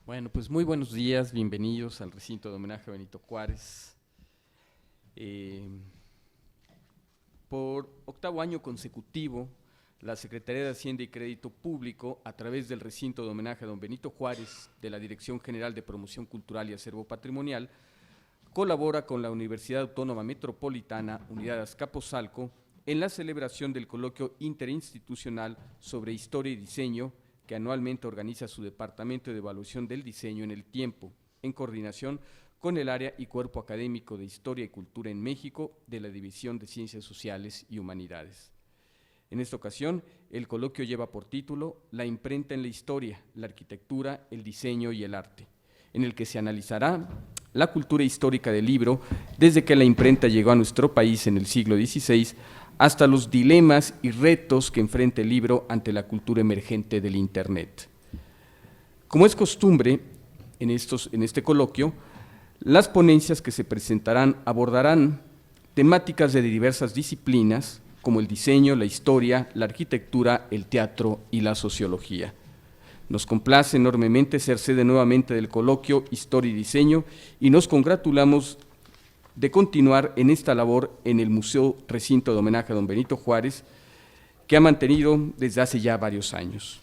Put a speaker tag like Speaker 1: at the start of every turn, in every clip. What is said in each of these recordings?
Speaker 1: Bueno, pues muy buenos días, bienvenidos al recinto de homenaje a Benito Juárez. Por octavo año consecutivo, la Secretaría de Hacienda y Crédito Público, a través del recinto de homenaje a don Benito Juárez, de la Dirección General de Promoción Cultural y Acervo Patrimonial, colabora con la Universidad Autónoma Metropolitana, Unidad Azcapotzalco, en la celebración del coloquio interinstitucional sobre historia y diseño, que anualmente organiza su Departamento de Evaluación del Diseño en el Tiempo, en coordinación con el área y cuerpo académico de Historia y Cultura en México de la División de Ciencias Sociales y Humanidades. En esta ocasión, el coloquio lleva por título La imprenta en la historia, la arquitectura, el diseño y el arte, en el que se analizará la cultura histórica del libro desde que la imprenta llegó a nuestro país en el siglo XVI hasta los dilemas y retos que enfrenta el libro ante la cultura emergente del Internet. Como es costumbre en este coloquio, las ponencias que se presentarán abordarán temáticas de diversas disciplinas, como el diseño, la historia, la arquitectura, el teatro y la sociología. Nos complace enormemente ser sede nuevamente del coloquio Historia y Diseño y nos congratulamos de continuar en esta labor en el Museo Recinto de Homenaje a don Benito Juárez, que ha mantenido desde hace ya varios años.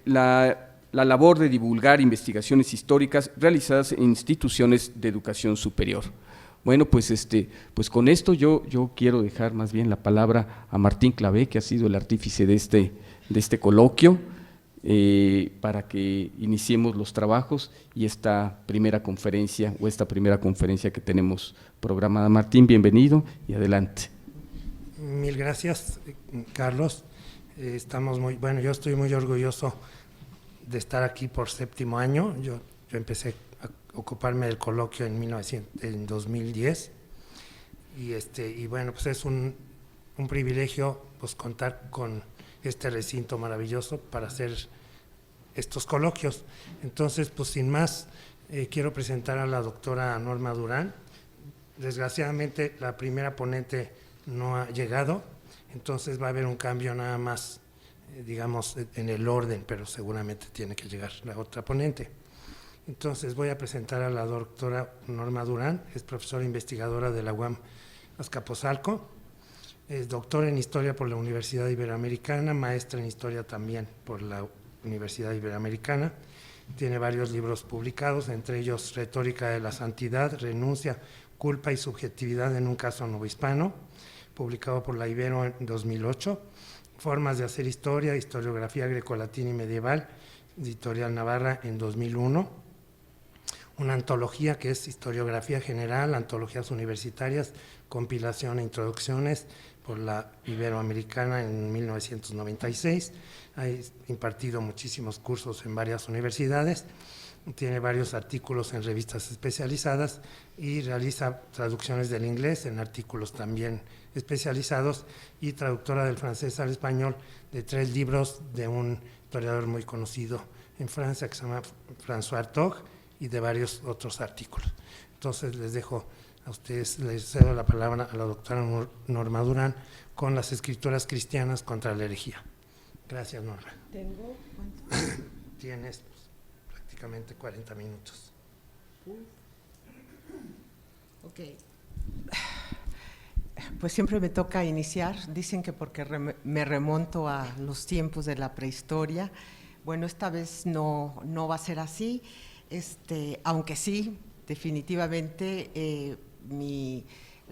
Speaker 1: La labor de divulgar investigaciones históricas realizadas en instituciones de educación superior. Bueno, pues con esto yo quiero dejar más bien la palabra a Martín Clavé, que ha sido el artífice de este coloquio, para que iniciemos los trabajos y esta primera conferencia que tenemos programada. Martín, bienvenido y adelante.
Speaker 2: Mil gracias, Carlos. Yo estoy muy orgulloso de estar aquí por séptimo año. Yo empecé a ocuparme del coloquio en 2010 y bueno, pues es un privilegio pues contar con este recinto maravilloso para hacer estos coloquios. Entonces, pues sin más, quiero presentar a la doctora Norma Durán. Desgraciadamente, la primera ponente no ha llegado, entonces va a haber un cambio nada más, digamos, en el orden, pero seguramente tiene que llegar la otra ponente. Entonces, voy a presentar a la doctora Norma Durán, es profesora investigadora de la UAM Azcapotzalco. Es doctora en Historia por la Universidad Iberoamericana, maestra en Historia también por la Universidad Iberoamericana. Tiene varios libros publicados, entre ellos Retórica de la Santidad, Renuncia, Culpa y Subjetividad en un caso novohispano, publicado por la Ibero en 2008. Formas de hacer historia, Historiografía grecolatina y medieval, Editorial Navarra en 2001. Una antología que es Historiografía General, Antologías Universitarias, Compilación e Introducciones, por la Iberoamericana en 1996, ha impartido muchísimos cursos en varias universidades, tiene varios artículos en revistas especializadas y realiza traducciones del inglés en artículos también especializados y traductora del francés al español de 3 libros de un historiador muy conocido en Francia que se llama François Hartog y de varios otros artículos. Entonces les dejo a ustedes, les cedo la palabra a la doctora Norma Durán con las escrituras cristianas contra la herejía. Gracias, Norma.
Speaker 3: ¿Tengo cuánto?
Speaker 2: Tienes prácticamente 40 minutos.
Speaker 3: Ok. Pues siempre me toca iniciar, dicen que porque me remonto a los tiempos de la prehistoria. Bueno, esta vez no va a ser así, aunque sí, definitivamente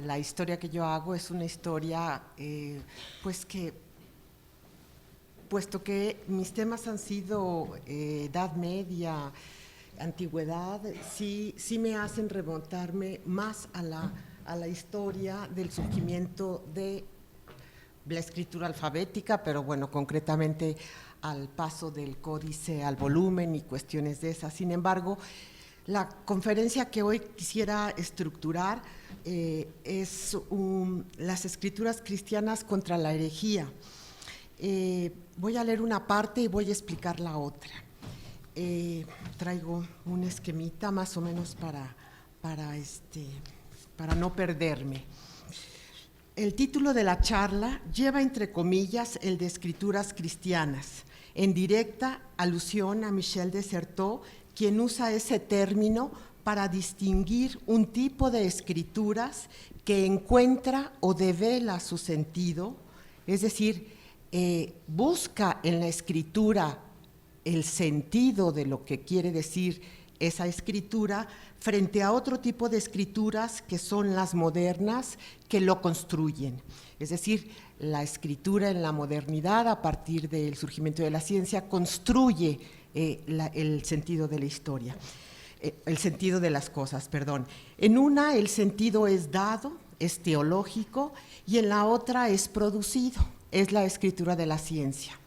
Speaker 3: la historia que yo hago es una historia, puesto que mis temas han sido Edad Media, Antigüedad, sí me hacen remontarme más a la historia del surgimiento de la escritura alfabética, pero bueno, concretamente al paso del códice al volumen y cuestiones de esas. Sin embargo, la conferencia que hoy quisiera estructurar es las escrituras cristianas contra la herejía. Voy a leer una parte y voy a explicar la otra. Traigo un esquemita más o menos para no perderme. El título de la charla lleva entre comillas el de escrituras cristianas, en directa alusión a Michel de Certeau, quien usa ese término para distinguir un tipo de escrituras que encuentra o devela su sentido, es decir, busca en la escritura el sentido de lo que quiere decir esa escritura frente a otro tipo de escrituras que son las modernas, que lo construyen. Es decir, la escritura en la modernidad, a partir del surgimiento de la ciencia, construye el sentido de la historia, el sentido de las cosas, perdón. En una el sentido es dado, es teológico, y en la otra es producido, es la escritura de la ciencia.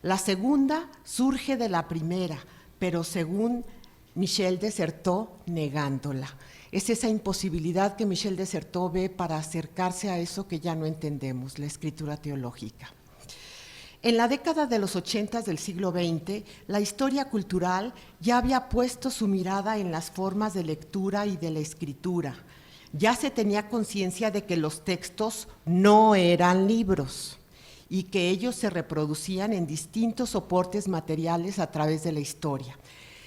Speaker 3: La segunda surge de la primera, pero según Michel de Certeau, negándola. Es esa imposibilidad que Michel de Certeau ve para acercarse a eso que ya no entendemos, la escritura teológica. En la década de los 80 del siglo XX, la historia cultural ya había puesto su mirada en las formas de lectura y de la escritura. Ya se tenía conciencia de que los textos no eran libros y que ellos se reproducían en distintos soportes materiales a través de la historia.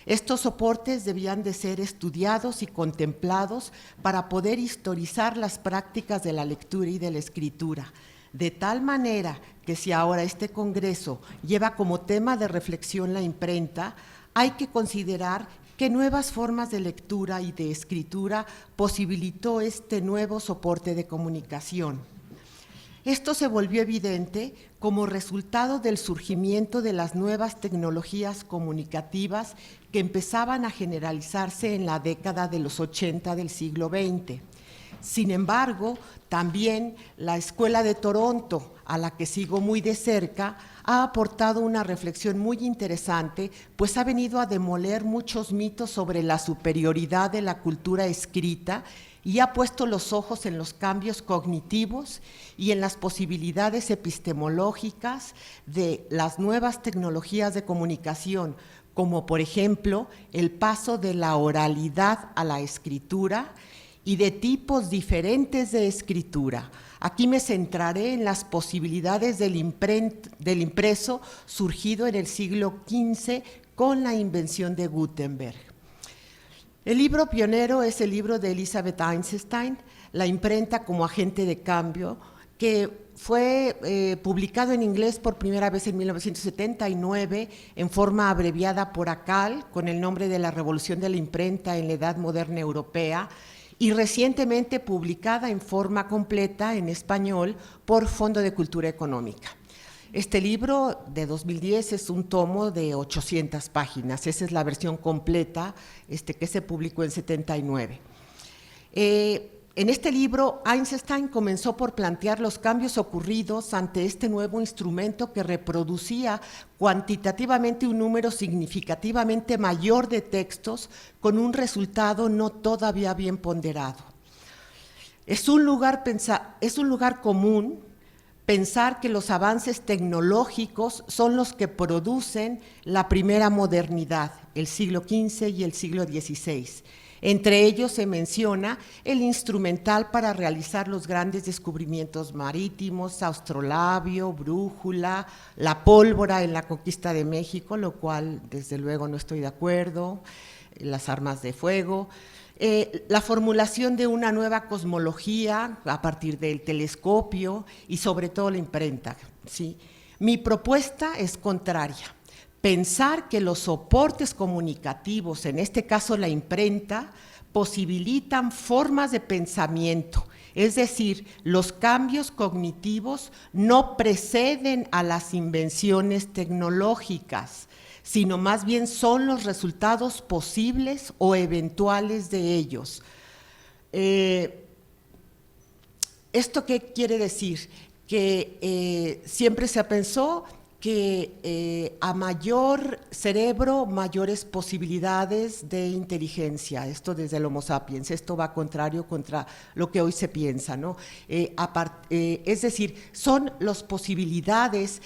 Speaker 3: Estos soportes debían de ser estudiados y contemplados para poder historizar las prácticas de la lectura y de la escritura, de tal manera que si ahora este Congreso lleva como tema de reflexión la imprenta, hay que considerar qué nuevas formas de lectura y de escritura posibilitó este nuevo soporte de comunicación. Esto se volvió evidente como resultado del surgimiento de las nuevas tecnologías comunicativas que empezaban a generalizarse en la década de los 80 del siglo XX. Sin embargo, también la Escuela de Toronto, a la que sigo muy de cerca, ha aportado una reflexión muy interesante, pues ha venido a demoler muchos mitos sobre la superioridad de la cultura escrita y ha puesto los ojos en los cambios cognitivos y en las posibilidades epistemológicas de las nuevas tecnologías de comunicación, como por ejemplo el paso de la oralidad a la escritura y de tipos diferentes de escritura. Aquí me centraré en las posibilidades del impreso surgido en el siglo XV con la invención de Gutenberg. El libro pionero es el libro de Elizabeth Eisenstein, La imprenta como agente de cambio, que fue publicado en inglés por primera vez en 1979 en forma abreviada por ACAL, con el nombre de la Revolución de la Imprenta en la Edad Moderna Europea, y recientemente publicada en forma completa en español por Fondo de Cultura Económica. Este libro de 2010 es un tomo de 800 páginas, esa es la versión completa que se publicó en 79. En este libro, Eisenstein comenzó por plantear los cambios ocurridos ante este nuevo instrumento que reproducía cuantitativamente un número significativamente mayor de textos con un resultado no todavía bien ponderado. Es un lugar común pensar que los avances tecnológicos son los que producen la primera modernidad, el siglo XV y el siglo XVI. Entre ellos se menciona el instrumental para realizar los grandes descubrimientos marítimos, astrolabio, brújula, la pólvora en la conquista de México, lo cual desde luego no estoy de acuerdo, las armas de fuego, la formulación de una nueva cosmología a partir del telescopio y sobre todo la imprenta, ¿sí? Mi propuesta es contraria. Pensar que los soportes comunicativos, en este caso la imprenta, posibilitan formas de pensamiento, es decir, los cambios cognitivos no preceden a las invenciones tecnológicas, sino más bien son los resultados posibles o eventuales de ellos. ¿Esto qué quiere decir? Que siempre se pensó que a mayor cerebro, mayores posibilidades de inteligencia, esto desde el Homo sapiens, esto va contrario contra lo que hoy se piensa, ¿no? Es decir, son las posibilidades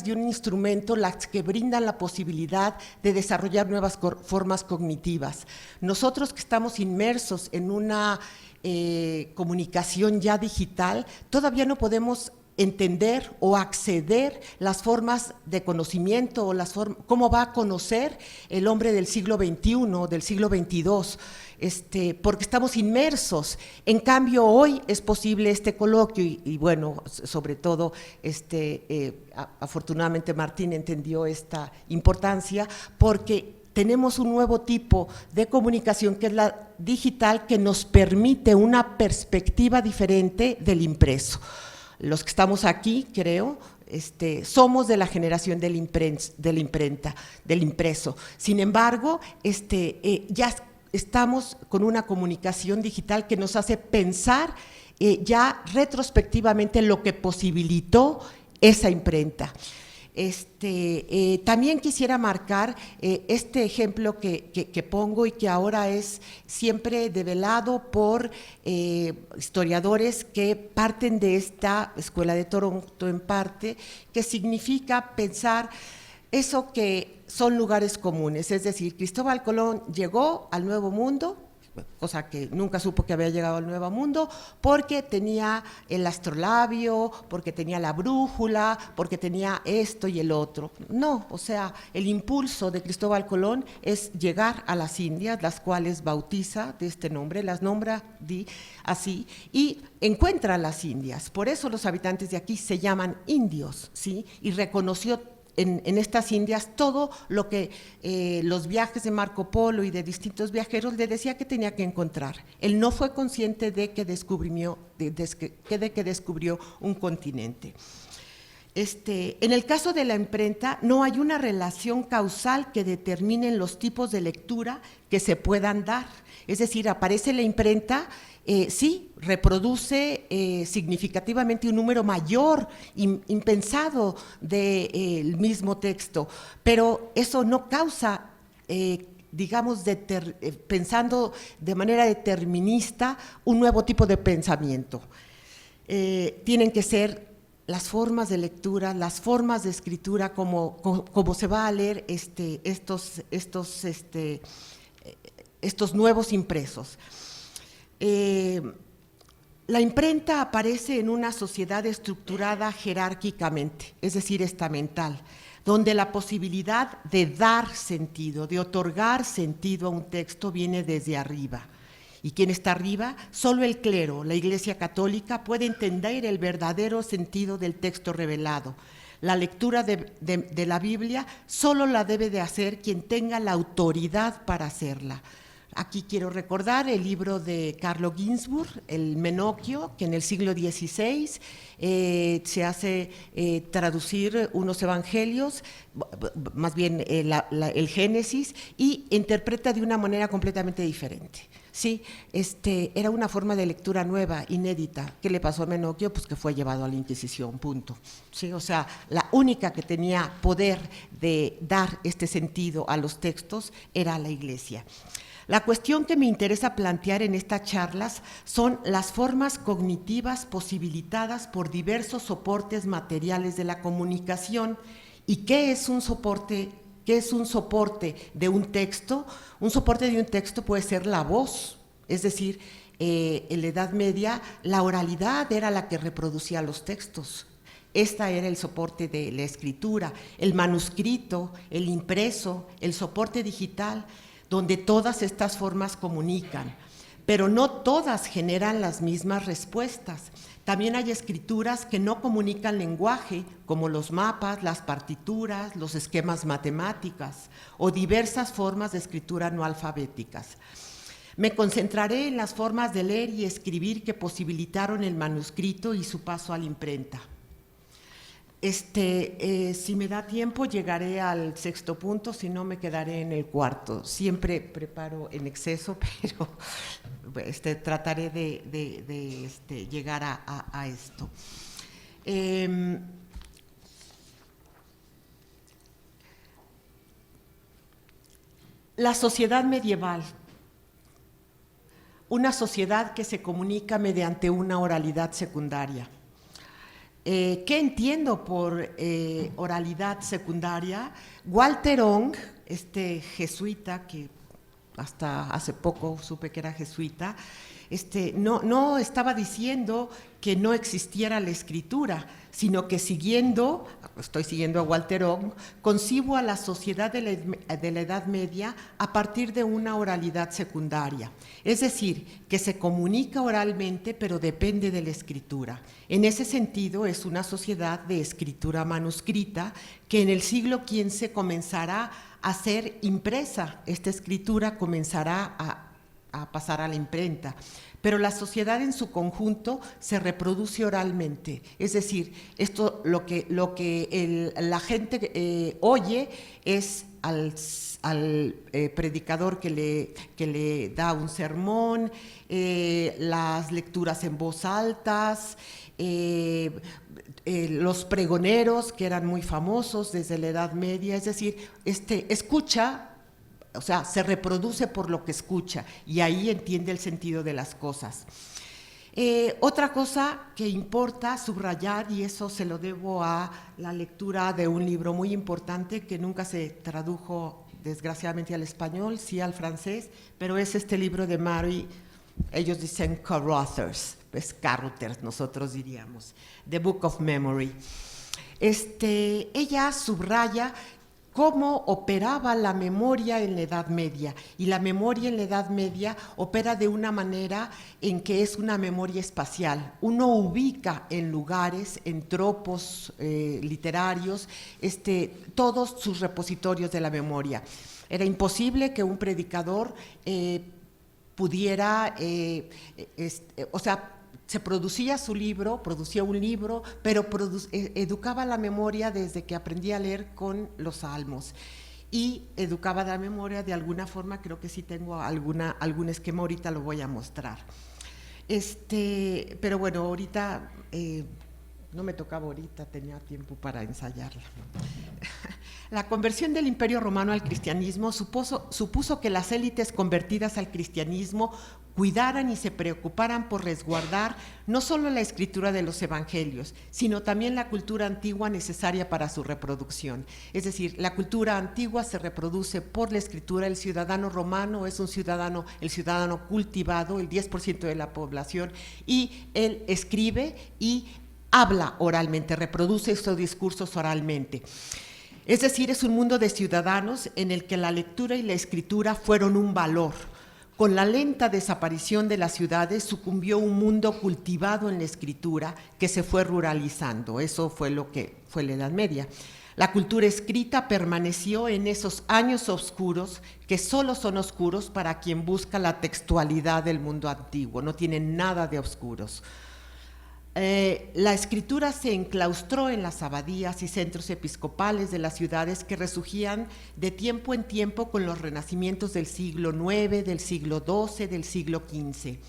Speaker 3: de un instrumento las que brindan la posibilidad de desarrollar nuevas formas cognitivas. Nosotros que estamos inmersos en una comunicación ya digital, todavía no podemos entender o acceder las formas de conocimiento o cómo va a conocer el hombre del siglo XXI, del siglo XXII, porque estamos inmersos. En cambio, hoy es posible este coloquio y bueno, sobre todo, afortunadamente Martín entendió esta importancia, porque tenemos un nuevo tipo de comunicación que es la digital, que nos permite una perspectiva diferente del impreso. Los que estamos aquí, creo, somos de la generación de la imprenta, del impreso. Sin embargo, ya estamos con una comunicación digital que nos hace pensar ya retrospectivamente lo que posibilitó esa imprenta. También quisiera marcar este ejemplo que pongo y que ahora es siempre develado por historiadores que parten de esta Escuela de Toronto en parte, que significa pensar eso que son lugares comunes, es decir, Cristóbal Colón llegó al Nuevo Mundo, cosa que nunca supo que había llegado al Nuevo Mundo, porque tenía el astrolabio, porque tenía la brújula, porque tenía esto y el otro. No, o sea, el impulso de Cristóbal Colón es llegar a las Indias, las cuales bautiza de este nombre, las nombra así, y encuentra a las Indias. Por eso los habitantes de aquí se llaman indios, ¿sí? Y reconoció en estas Indias todo lo que los viajes de Marco Polo y de distintos viajeros le decía que tenía que encontrar. Él no fue consciente de que descubrió un continente. En el caso de la imprenta no hay una relación causal que determine los tipos de lectura que se puedan dar. Es decir, aparece la imprenta, sí, reproduce significativamente un número mayor, impensado del mismo texto, pero eso no causa, digamos, pensando de manera determinista, un nuevo tipo de pensamiento. Tienen que ser las formas de lectura, las formas de escritura, como se va a leer estos nuevos impresos. La imprenta aparece en una sociedad estructurada jerárquicamente, es decir, estamental, donde la posibilidad de dar sentido, de otorgar sentido a un texto viene desde arriba. ¿Y quién está arriba? Solo el clero, la Iglesia Católica, puede entender el verdadero sentido del texto revelado. La lectura de la Biblia solo la debe de hacer quien tenga la autoridad para hacerla. Aquí quiero recordar el libro de Carlo Ginzburg, El Menocchio, que en el siglo XVI se hace traducir unos evangelios, más bien el Génesis, y interpreta de una manera completamente diferente. Sí, era una forma de lectura nueva, inédita. ¿Qué le pasó a Menocchio? Pues que fue llevado a la Inquisición, punto. Sí, o sea, la única que tenía poder de dar este sentido a los textos era la Iglesia. La cuestión que me interesa plantear en estas charlas son las formas cognitivas posibilitadas por diversos soportes materiales de la comunicación. ¿Y qué es un soporte? ¿Qué es un soporte de un texto? Un soporte de un texto puede ser la voz, es decir, en la Edad Media la oralidad era la que reproducía los textos. Esta era el soporte de la escritura, el manuscrito, el impreso, el soporte digital, donde todas estas formas comunican, pero no todas generan las mismas respuestas. También hay escrituras que no comunican lenguaje, como los mapas, las partituras, los esquemas matemáticos o diversas formas de escritura no alfabéticas. Me concentraré en las formas de leer y escribir que posibilitaron el manuscrito y su paso a la imprenta. Si me da tiempo llegaré al sexto punto, si no me quedaré en el cuarto. Siempre preparo en exceso, pero trataré de llegar a esto. La sociedad medieval, una sociedad que se comunica mediante una oralidad secundaria. ¿Qué entiendo por oralidad secundaria? Walter Ong, jesuita, que hasta hace poco supe que era jesuita, no estaba diciendo que no existiera la escritura, sino que estoy siguiendo a Walter Ong, concibo a la sociedad de la Edad Media a partir de una oralidad secundaria, es decir, que se comunica oralmente pero depende de la escritura. En ese sentido es una sociedad de escritura manuscrita que en el siglo XV comenzará a ser impresa, esta escritura comenzará a pasar a la imprenta. Pero la sociedad en su conjunto se reproduce oralmente, es decir, lo que la gente oye es al predicador que le da un sermón, las lecturas en voz altas, los pregoneros que eran muy famosos desde la Edad Media, es decir, escucha. O sea, se reproduce por lo que escucha y ahí entiende el sentido de las cosas. Otra cosa que importa subrayar, y eso se lo debo a la lectura de un libro muy importante que nunca se tradujo desgraciadamente al español, sí al francés, pero es este libro de Mary, ellos dicen Carothers, es Carothers nosotros diríamos, The Book of Memory. Ella subraya cómo operaba la memoria en la Edad Media, y la memoria en la Edad Media opera de una manera en que es una memoria espacial. Uno ubica en lugares, en tropos literarios, todos sus repositorios de la memoria. Era imposible que un predicador pudiera, se producía un libro, pero educaba la memoria desde que aprendía a leer con los salmos. Y educaba la memoria de alguna forma, creo que sí tengo algún esquema, ahorita lo voy a mostrar. Pero bueno, ahorita, no me tocaba ahorita, tenía tiempo para ensayarla. La conversión del Imperio Romano al cristianismo supuso que las élites convertidas al cristianismo cuidaran y se preocuparan por resguardar no solo la escritura de los evangelios, sino también la cultura antigua necesaria para su reproducción. Es decir, la cultura antigua se reproduce por la escritura. El ciudadano romano es el ciudadano cultivado, el 10% de la población, y él escribe y habla oralmente, reproduce estos discursos oralmente. Es decir, es un mundo de ciudadanos en el que la lectura y la escritura fueron un valor. Con la lenta desaparición de las ciudades sucumbió un mundo cultivado en la escritura que se fue ruralizando. Eso fue lo que fue la Edad Media. La cultura escrita permaneció en esos años oscuros que solo son oscuros para quien busca la textualidad del mundo antiguo, no tienen nada de oscuros. La escritura se enclaustró en las abadías y centros episcopales de las ciudades que resurgían de tiempo en tiempo con los renacimientos del siglo IX, del siglo XII, del siglo XV.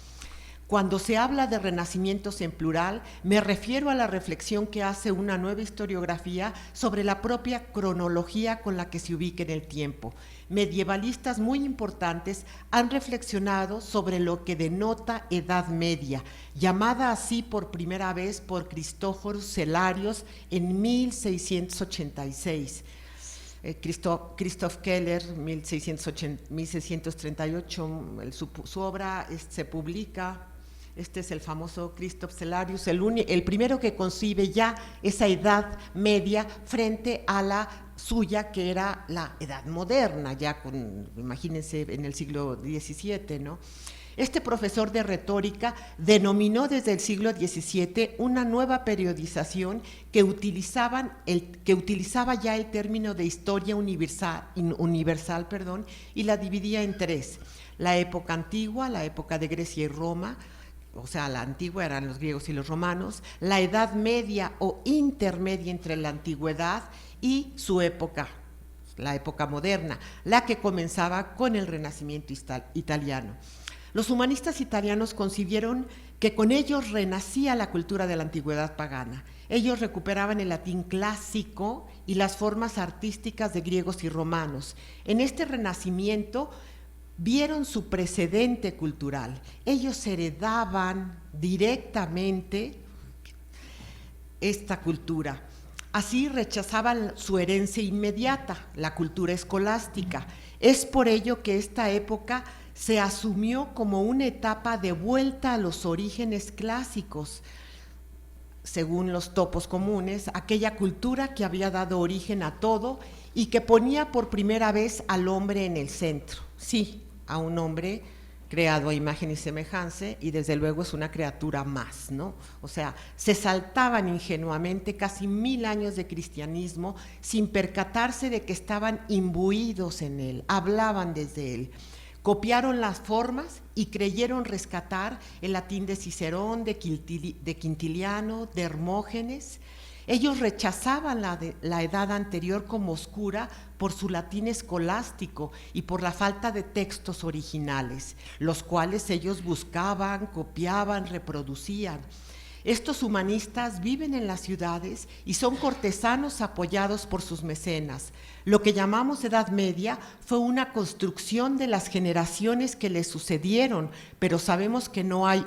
Speaker 3: Cuando se habla de renacimientos en plural, me refiero a la reflexión que hace una nueva historiografía sobre la propia cronología con la que se ubica en el tiempo. Medievalistas muy importantes han reflexionado sobre lo que denota Edad Media, llamada así por primera vez por Cristóforos Celarius en 1686. Christoph Keller, 1638, su obra se publica. Este es el famoso Christoph Celarius, el primero que concibe ya esa Edad Media frente a la suya, que era la Edad Moderna, ya imagínense, en el siglo XVII, ¿no? Este profesor de retórica denominó desde el siglo XVII una nueva periodización que utilizaba ya el término de historia universal, y la dividía en tres: la época antigua, la época de Grecia y Roma, o sea, la antigua eran los griegos y los romanos, la Edad Media o intermedia entre la antigüedad y su época, la época moderna, la que comenzaba con el Renacimiento italiano. Los humanistas italianos concibieron que con ellos renacía la cultura de la antigüedad pagana. Ellos recuperaban el latín clásico y las formas artísticas de griegos y romanos. En este renacimiento vieron su precedente cultural. Ellos heredaban directamente esta cultura. Así rechazaban su herencia inmediata, la cultura escolástica. Es por ello que esta época se asumió como una etapa de vuelta a los orígenes clásicos, según los topos comunes, aquella cultura que había dado origen a todo y que ponía por primera vez al hombre en el centro. Sí, a un hombre creado a imagen y semejanza, y desde luego es una criatura más, ¿no? O sea, se saltaban ingenuamente casi 1000 años de cristianismo sin percatarse de que estaban imbuidos en él, hablaban desde él. Copiaron las formas y creyeron rescatar el latín de Cicerón, de Quintiliano, de Hermógenes. Ellos rechazaban la edad anterior como oscura por su latín escolástico y por la falta de textos originales, los cuales ellos buscaban, copiaban, reproducían. Estos humanistas viven en las ciudades y son cortesanos apoyados por sus mecenas. Lo que llamamos Edad Media fue una construcción de las generaciones que le sucedieron, pero sabemos que no hay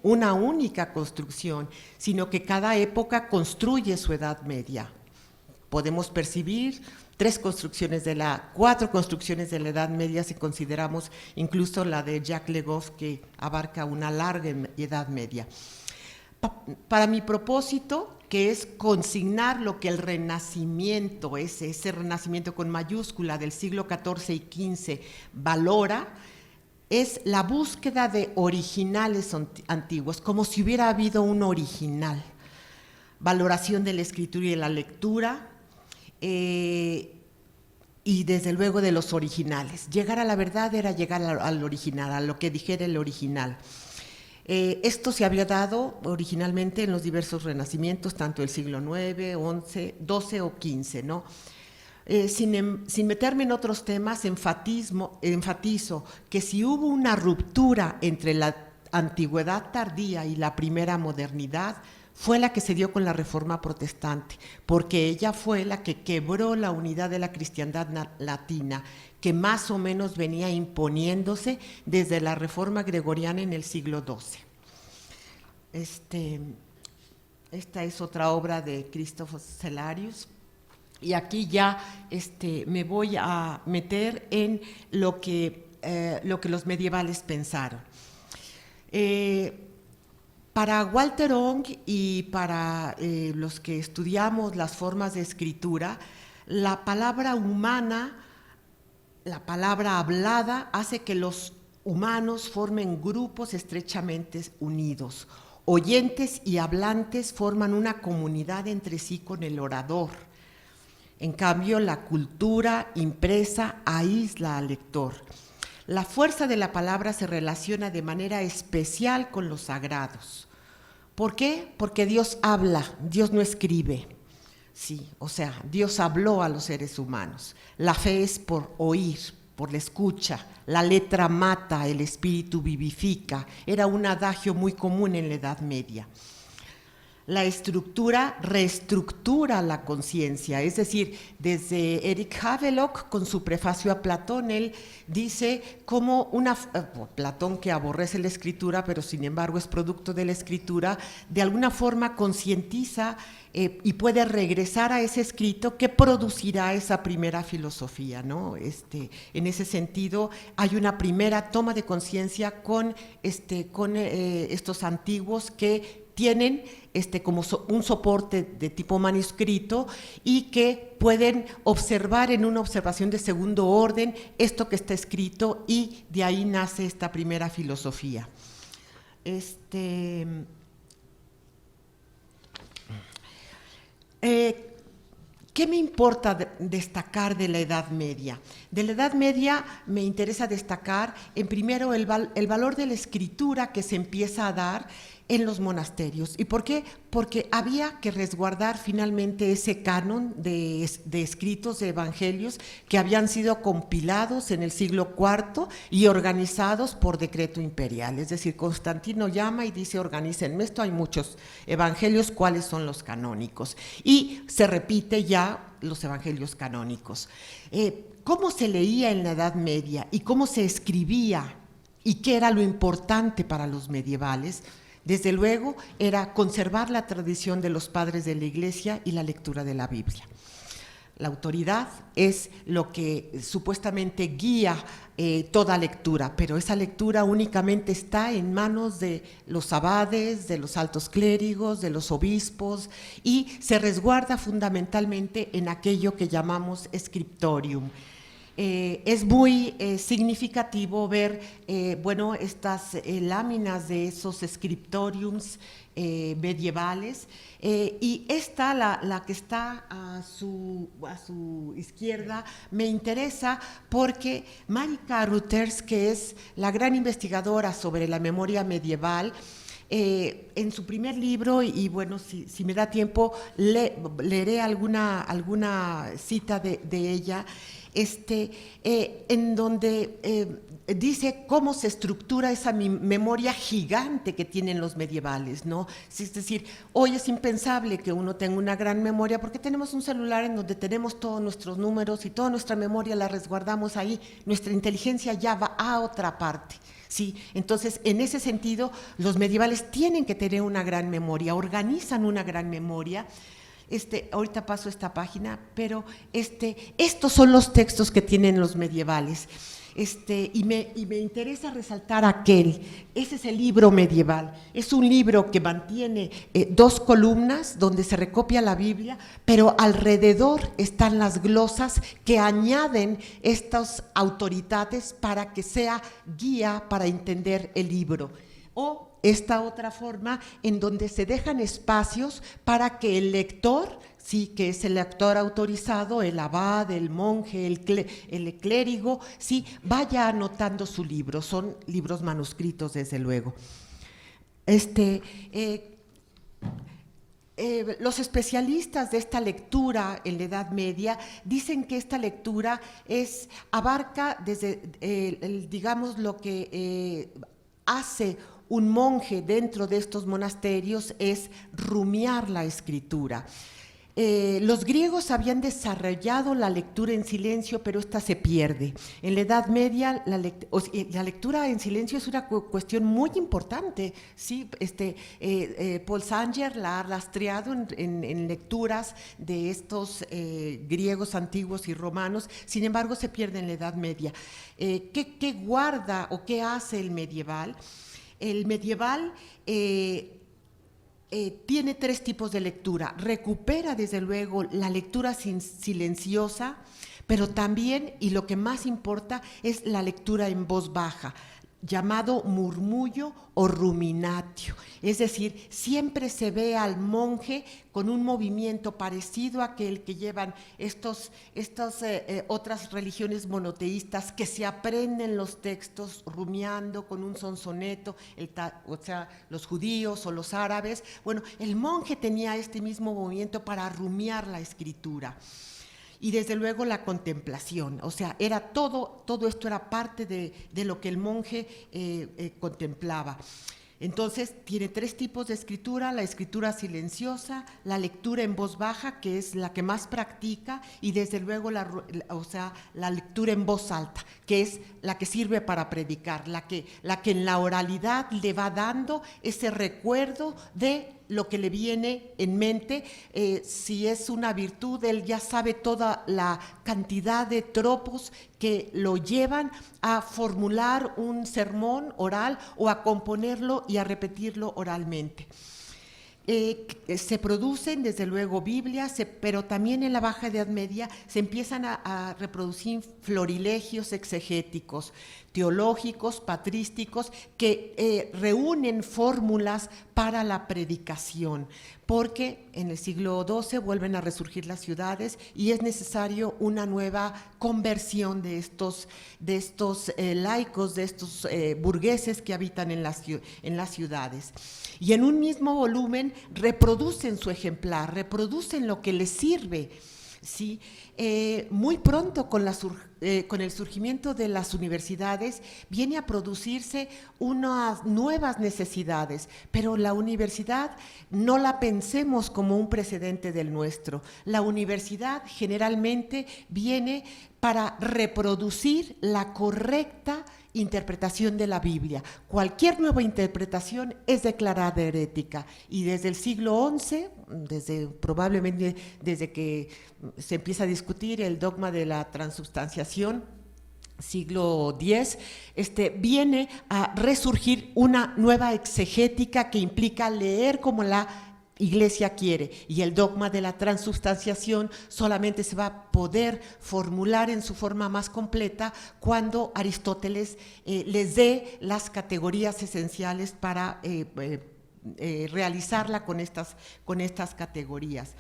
Speaker 3: una única construcción, sino que cada época construye su Edad Media. Podemos percibir 4 construcciones de la Edad Media si consideramos incluso la de Jacques Le Goff, que abarca una larga Edad Media. Para mi propósito, que es consignar lo que el Renacimiento, ese Renacimiento con mayúscula del siglo XIV y XV valora, es la búsqueda de originales antiguos, como si hubiera habido un original. Valoración de la escritura y de la lectura, y desde luego de los originales. Llegar a la verdad era llegar al original, a lo que dijera el original. Esto se había dado originalmente en los diversos renacimientos, tanto del siglo IX, XI, XII o XV, ¿no? Sin meterme en otros temas, enfatizo que si hubo una ruptura entre la antigüedad tardía y la primera modernidad, fue la que se dio con la Reforma Protestante, porque ella fue la que quebró la unidad de la cristiandad latina, que más o menos venía imponiéndose desde la Reforma Gregoriana en el siglo XII. Esta es otra obra de Christoph Cellarius, y aquí ya me voy a meter en lo que los medievales pensaron. Para Walter Ong y para los que estudiamos las formas de escritura, la palabra humana, la palabra hablada, hace que los humanos formen grupos estrechamente unidos. Oyentes y hablantes forman una comunidad entre sí con el orador. En cambio, la cultura impresa aísla al lector. La fuerza de la palabra se relaciona de manera especial con los sagrados. ¿Por qué? Porque Dios habla, Dios no escribe. Sí, o sea, Dios habló a los seres humanos. La fe es por oír, por la escucha. La letra mata, el espíritu vivifica. Era un adagio muy común en la Edad Media. La estructura reestructura la conciencia, es decir, desde Eric Havelock, con su prefacio a Platón, él dice cómo Platón, que aborrece la escritura, pero sin embargo es producto de la escritura, de alguna forma concientiza y puede regresar a ese escrito que producirá esa primera filosofía, ¿no? En ese sentido, hay una primera toma de conciencia con estos antiguos que tienen como un soporte de tipo manuscrito y que pueden observar en una observación de segundo orden esto que está escrito, y de ahí nace esta primera filosofía. ¿Qué me importa destacar de la Edad Media? De la Edad Media me interesa destacar, en primero, el valor de la escritura que se empieza a dar en los monasterios. ¿Y por qué? Porque había que resguardar finalmente ese canon de escritos de evangelios que habían sido compilados en el siglo IV y organizados por decreto imperial. Es decir, Constantino llama y dice: organícenme esto, hay muchos evangelios, ¿cuáles son los canónicos? Y se repite ya los evangelios canónicos. ¿Cómo se leía en la Edad Media y cómo se escribía y qué era lo importante para los medievales? Desde luego, era conservar la tradición de los padres de la Iglesia y la lectura de la Biblia. La autoridad es lo que supuestamente guía toda lectura, pero esa lectura únicamente está en manos de los abades, de los altos clérigos, de los obispos, y se resguarda fundamentalmente en aquello que llamamos scriptorium. Es muy significativo ver, estas láminas de esos scriptoriums medievales, y esta, la que está a su izquierda, me interesa porque Marika Rutters, que es la gran investigadora sobre la memoria medieval, en su primer libro, y bueno, si me da tiempo, leeré alguna cita de ella, en donde dice cómo se estructura esa memoria gigante que tienen los medievales, ¿no? Es decir, hoy es impensable que uno tenga una gran memoria porque tenemos un celular en donde tenemos todos nuestros números y toda nuestra memoria la resguardamos ahí, nuestra inteligencia ya va a otra parte. Sí, entonces, en ese sentido, los medievales tienen que tener una gran memoria, organizan una gran memoria. Ahorita paso esta página, pero estos son los textos que tienen los medievales. Y me interesa resaltar ese es el libro medieval, es un libro que mantiene 2 columnas donde se recopia la Biblia, pero alrededor están las glosas que añaden estas autoridades para que sea guía para entender el libro. O esta otra forma en donde se dejan espacios para que el lector, sí, que es el lector autorizado, el abad, el monje, el clérigo, sí, vaya anotando su libro. Son libros manuscritos, desde luego. Los especialistas de esta lectura en la Edad Media dicen que esta lectura abarca desde, digamos, lo que hace un monje dentro de estos monasterios es rumiar la escritura. Los griegos habían desarrollado la lectura en silencio, pero esta se pierde. En la Edad Media la lectura en silencio es una cuestión muy importante, ¿sí? Paul Sanger la ha rastreado en lecturas de estos griegos antiguos y romanos, sin embargo se pierde en la Edad Media. ¿Qué guarda o qué hace el medieval? El medieval tiene 3 tipos de lectura. Recupera, desde luego, la lectura silenciosa, pero también, y lo que más importa, es la lectura en voz baja, llamado murmullo o ruminatio. Es decir, siempre se ve al monje con un movimiento parecido a aquel que llevan estas otras religiones monoteístas, que se aprenden los textos rumiando con un sonsoneto, o sea, los judíos o los árabes. Bueno, el monje tenía este mismo movimiento para rumiar la escritura. Y desde luego la contemplación, o sea, todo esto era parte de lo que el monje contemplaba. Entonces, tiene 3 tipos de escritura: la escritura silenciosa, la lectura en voz baja, que es la que más practica, y desde luego la lectura en voz alta, que es la que sirve para predicar, la que en la oralidad le va dando ese recuerdo de lo que le viene en mente. Si es una virtud, él ya sabe toda la cantidad de tropos que lo llevan a formular un sermón oral o a componerlo y a repetirlo oralmente. Se producen, desde luego, Biblias, pero también en la Baja Edad Media se empiezan a reproducir florilegios exegéticos, teológicos, patrísticos, que reúnen fórmulas para la predicación, porque en el siglo XII vuelven a resurgir las ciudades y es necesario una nueva conversión de estos laicos, de estos burgueses que habitan en las ciudades. Y en un mismo volumen reproducen su ejemplar, reproducen lo que les sirve. ¿Sí? Muy pronto, con con el surgimiento de las universidades viene a producirse unas nuevas necesidades, pero la universidad no la pensemos como un precedente del nuestro. La universidad generalmente viene para reproducir la correcta interpretación de la Biblia. Cualquier nueva interpretación es declarada herética, y desde el siglo XI, probablemente desde que se empieza a discutir el dogma de la transubstanciación, siglo X, viene a resurgir una nueva exegética que implica leer como la Iglesia quiere, y el dogma de la transubstanciación solamente se va a poder formular en su forma más completa cuando Aristóteles les dé las categorías esenciales para realizarla con estas categorías.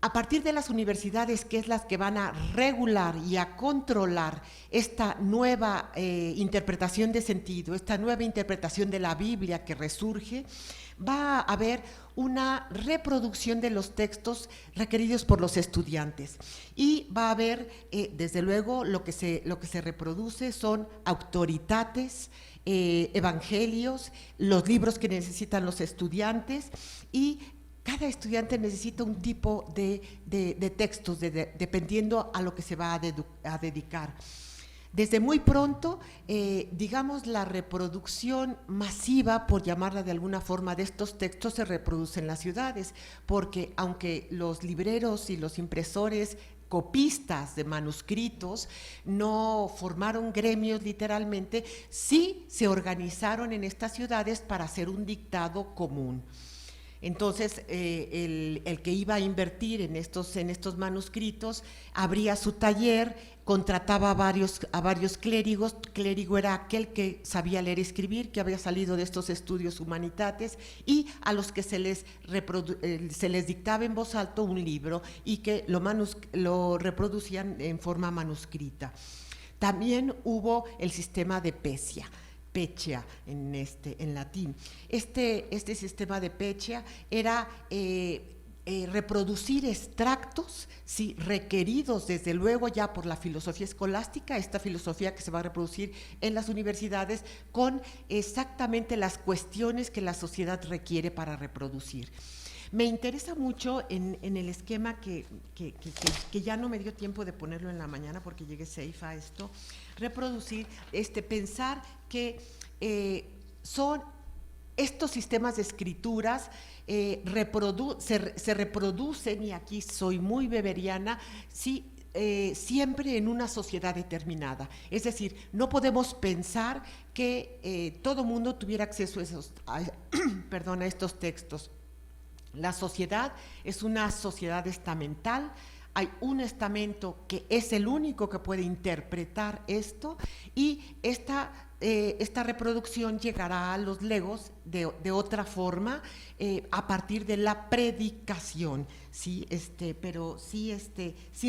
Speaker 3: A partir de las universidades, que es las que van a regular y a controlar esta nueva interpretación de sentido, esta nueva interpretación de la Biblia que resurge, va a haber una reproducción de los textos requeridos por los estudiantes, y va a haber, desde luego, lo que se reproduce son autoritates, evangelios, los libros que necesitan los estudiantes, y cada estudiante necesita un tipo de textos dependiendo a lo que se va a dedicar. Desde muy pronto, digamos, la reproducción masiva, por llamarla de alguna forma, de estos textos se reproduce en las ciudades, porque aunque los libreros y los impresores copistas de manuscritos no formaron gremios literalmente, sí se organizaron en estas ciudades para hacer un dictado común. Entonces, el que iba a invertir en estos manuscritos abría su taller, contrataba a varios clérigos. Clérigo era aquel que sabía leer y escribir, que había salido de estos estudios humanitates, y a los que se les dictaba en voz alta un libro y que lo reproducían en forma manuscrita. También hubo el sistema de Pecia en latín. Este sistema de Pecia era reproducir extractos, sí, requeridos desde luego ya por la filosofía escolástica, esta filosofía que se va a reproducir en las universidades con exactamente las cuestiones que la sociedad requiere para reproducir. Me interesa mucho en el esquema que ya no me dio tiempo de ponerlo en la mañana porque llegué safe a esto, reproducir, pensar que son estos sistemas de escrituras se reproducen, y aquí soy muy weberiana, sí, siempre en una sociedad determinada. Es decir, no podemos pensar que todo mundo tuviera acceso a estos textos. La sociedad es una sociedad estamental, hay un estamento que es el único que puede interpretar esto, y esta reproducción llegará a los legos de otra forma, a partir de la predicación, ¿sí? Pero sí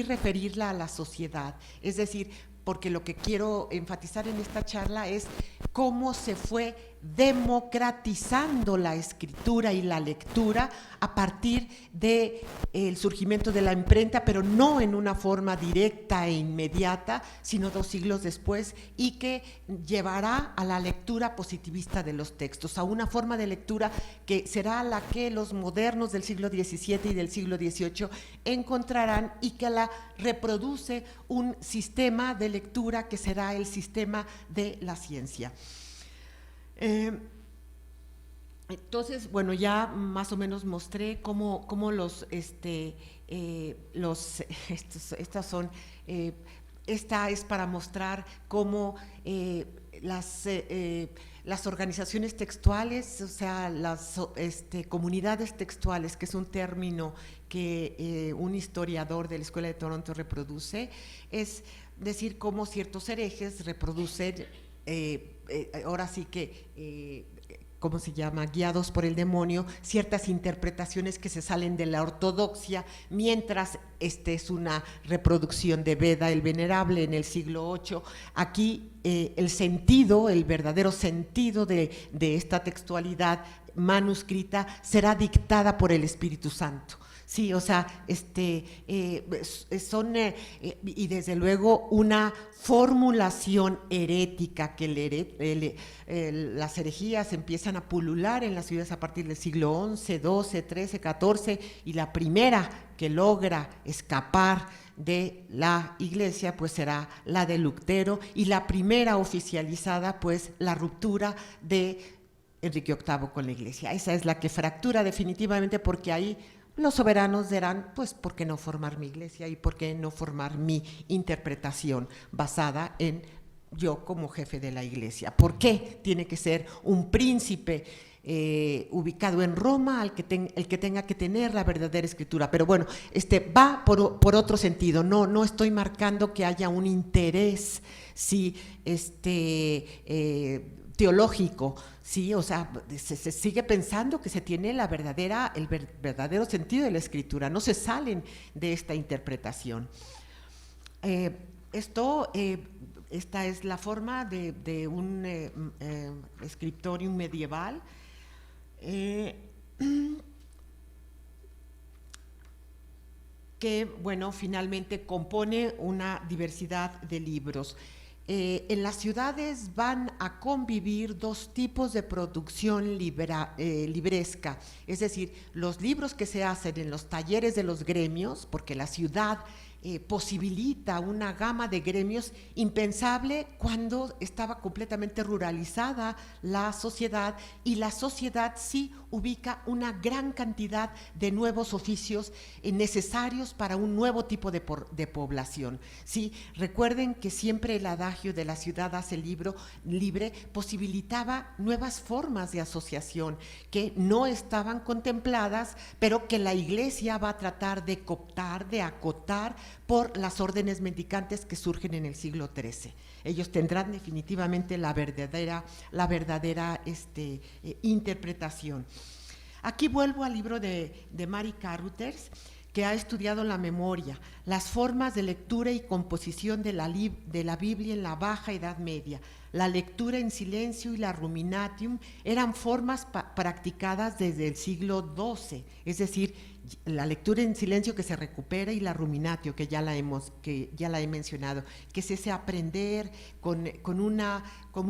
Speaker 3: referirla a la sociedad. Es decir, porque lo que quiero enfatizar en esta charla es cómo se fue democratizando la escritura y la lectura a partir del surgimiento de la imprenta, pero no en una forma directa e inmediata, sino 2 siglos después, y que llevará a la lectura positivista de los textos, a una forma de lectura que será la que los modernos del siglo XVII y del siglo XVIII encontrarán, y que la reproduce un sistema de lectura que será el sistema de la ciencia. Entonces, bueno, ya más o menos mostré cómo esta es para mostrar cómo las organizaciones textuales, o sea, las comunidades textuales, que es un término que un historiador de la Escuela de Toronto reproduce, es decir, cómo ciertos herejes reproducen, ahora sí que, ¿cómo se llama?, guiados por el demonio, ciertas interpretaciones que se salen de la ortodoxia, mientras es una reproducción de Beda el Venerable en el siglo VIII. Aquí el verdadero sentido de esta textualidad manuscrita será dictada por el Espíritu Santo. Sí, o sea, son, y desde luego una formulación herética que las herejías empiezan a pulular en las ciudades a partir del siglo XI, XII, XIII, XIV, y la primera que logra escapar de la iglesia pues será la de Lutero, y la primera oficializada pues la ruptura de Enrique VIII con la iglesia. Esa es la que fractura definitivamente, porque ahí los soberanos dirán, pues, ¿por qué no formar mi iglesia y por qué no formar mi interpretación basada en yo como jefe de la iglesia? ¿Por qué tiene que ser un príncipe ubicado en Roma el que tenga que tener la verdadera escritura? Pero bueno, va por otro sentido. No estoy marcando que haya un interés, sí, teológico, sí, o sea, se sigue pensando que se tiene el verdadero sentido de la escritura, no se salen de esta interpretación. Esta es la forma de un scriptorium medieval, que, bueno, finalmente compone una diversidad de libros. En las ciudades van a convivir dos tipos de producción libresca, es decir, los libros que se hacen en los talleres de los gremios, porque la ciudad posibilita una gama de gremios impensable cuando estaba completamente ruralizada la sociedad, y la sociedad sí ubica una gran cantidad de nuevos oficios necesarios para un nuevo tipo de población. Sí, recuerden que siempre el adagio de la ciudad hace libre posibilitaba nuevas formas de asociación que no estaban contempladas, pero que la iglesia va a tratar de cooptar, de acotar por las órdenes mendicantes que surgen en el siglo XIII. Ellos tendrán definitivamente la verdadera interpretación. Aquí vuelvo al libro de Mary Carruthers, que ha estudiado la memoria, las formas de lectura y composición de la Biblia en la Baja Edad Media. La lectura en silencio y la ruminatium eran formas practicadas desde el siglo XII, es decir, la lectura en silencio que se recupera, y la ruminatio, que ya la he mencionado, que es ese aprender con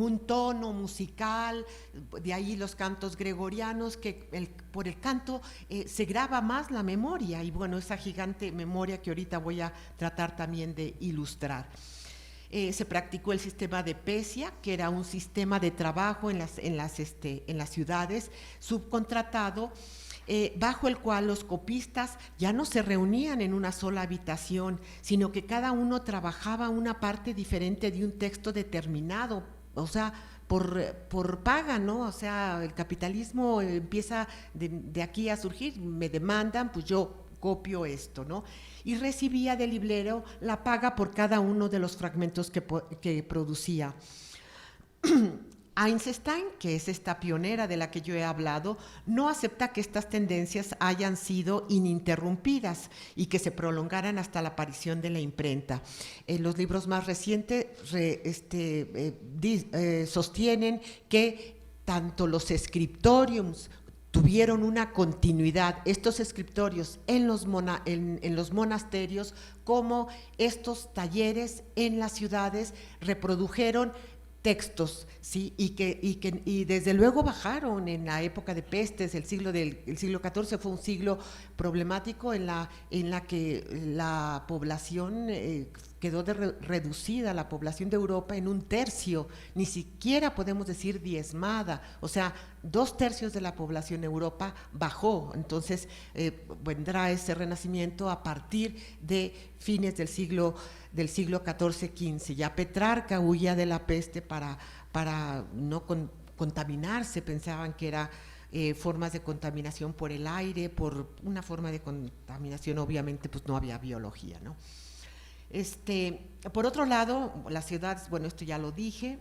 Speaker 3: un tono musical. De ahí los cantos gregorianos, que por el canto se graba más la memoria, y bueno, esa gigante memoria que ahorita voy a tratar también de ilustrar. Se practicó el sistema de pesia, que era un sistema de trabajo en las ciudades subcontratado, bajo el cual los copistas ya no se reunían en una sola habitación, sino que cada uno trabajaba una parte diferente de un texto determinado, o sea, por paga, ¿no? O sea, el capitalismo empieza de aquí a surgir, me demandan, pues yo copio esto, ¿no? Y recibía del librero la paga por cada uno de los fragmentos que producía. Eisenstein, que es esta pionera de la que yo he hablado, no acepta que estas tendencias hayan sido ininterrumpidas y que se prolongaran hasta la aparición de la imprenta. Los libros más recientes sostienen que tanto los scriptoriums tuvieron una continuidad, estos escritorios en los monasterios, como estos talleres en las ciudades reprodujeron textos, ¿sí? y desde luego bajaron en la época de pestes. El siglo XIV fue un siglo problemático en la que la población quedó reducida, la población de Europa, en 1/3, ni siquiera podemos decir diezmada, o sea, 2/3 de la población de Europa bajó. Entonces vendrá ese renacimiento a partir de fines del siglo XIV-XV. Ya Petrarca huía de la peste para no contaminarse, pensaban que era formas de contaminación por el aire, por una forma de contaminación, obviamente pues no había biología, ¿no? Por otro lado, las ciudades, bueno, esto ya lo dije,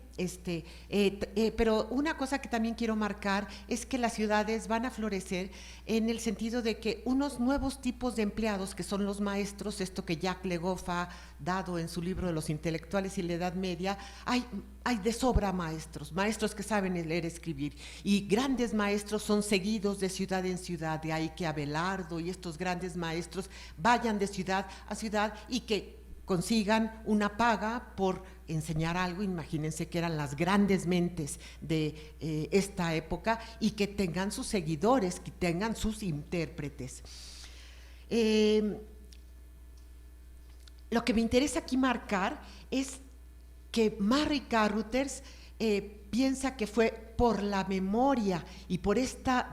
Speaker 3: pero una cosa que también quiero marcar es que las ciudades van a florecer en el sentido de que unos nuevos tipos de empleados, que son los maestros, esto que Jacques Le Goff ha dado en su libro de los intelectuales y la Edad Media, hay de sobra maestros que saben leer, escribir, y grandes maestros son seguidos de ciudad en ciudad, de ahí que Abelardo y estos grandes maestros vayan de ciudad a ciudad y que consigan una paga por enseñar algo. Imagínense que eran las grandes mentes de esta época, y que tengan sus seguidores, que tengan sus intérpretes. Lo que me interesa aquí marcar es que Mary Carruthers piensa que fue por la memoria y por esta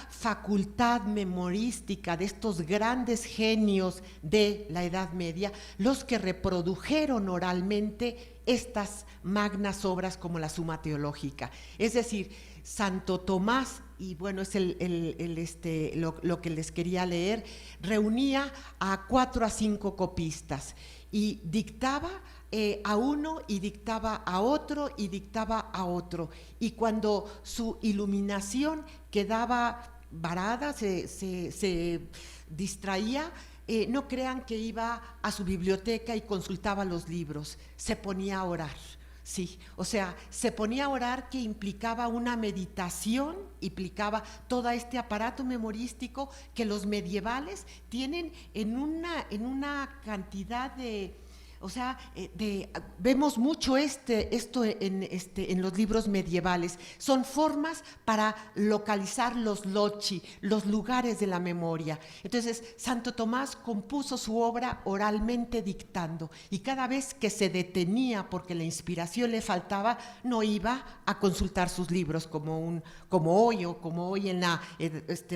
Speaker 3: facultad memorística de estos grandes genios de la Edad Media los que reprodujeron oralmente estas magnas obras como la Suma Teológica. Es decir, Santo Tomás, y bueno, es lo que les quería leer, reunía a 4 a 5 copistas y dictaba a uno y dictaba a otro y dictaba a otro, y cuando su iluminación quedaba varada, se distraía, no crean que iba a su biblioteca y consultaba los libros, se ponía a orar. Sí, o sea, se ponía a orar, que implicaba una meditación, implicaba todo este aparato memorístico que los medievales tienen en una cantidad de... O sea, vemos mucho esto en los libros medievales. Son formas para localizar los loci, los lugares de la memoria. Entonces, Santo Tomás compuso su obra oralmente dictando, y cada vez que se detenía porque la inspiración le faltaba, no iba a consultar sus libros como hoy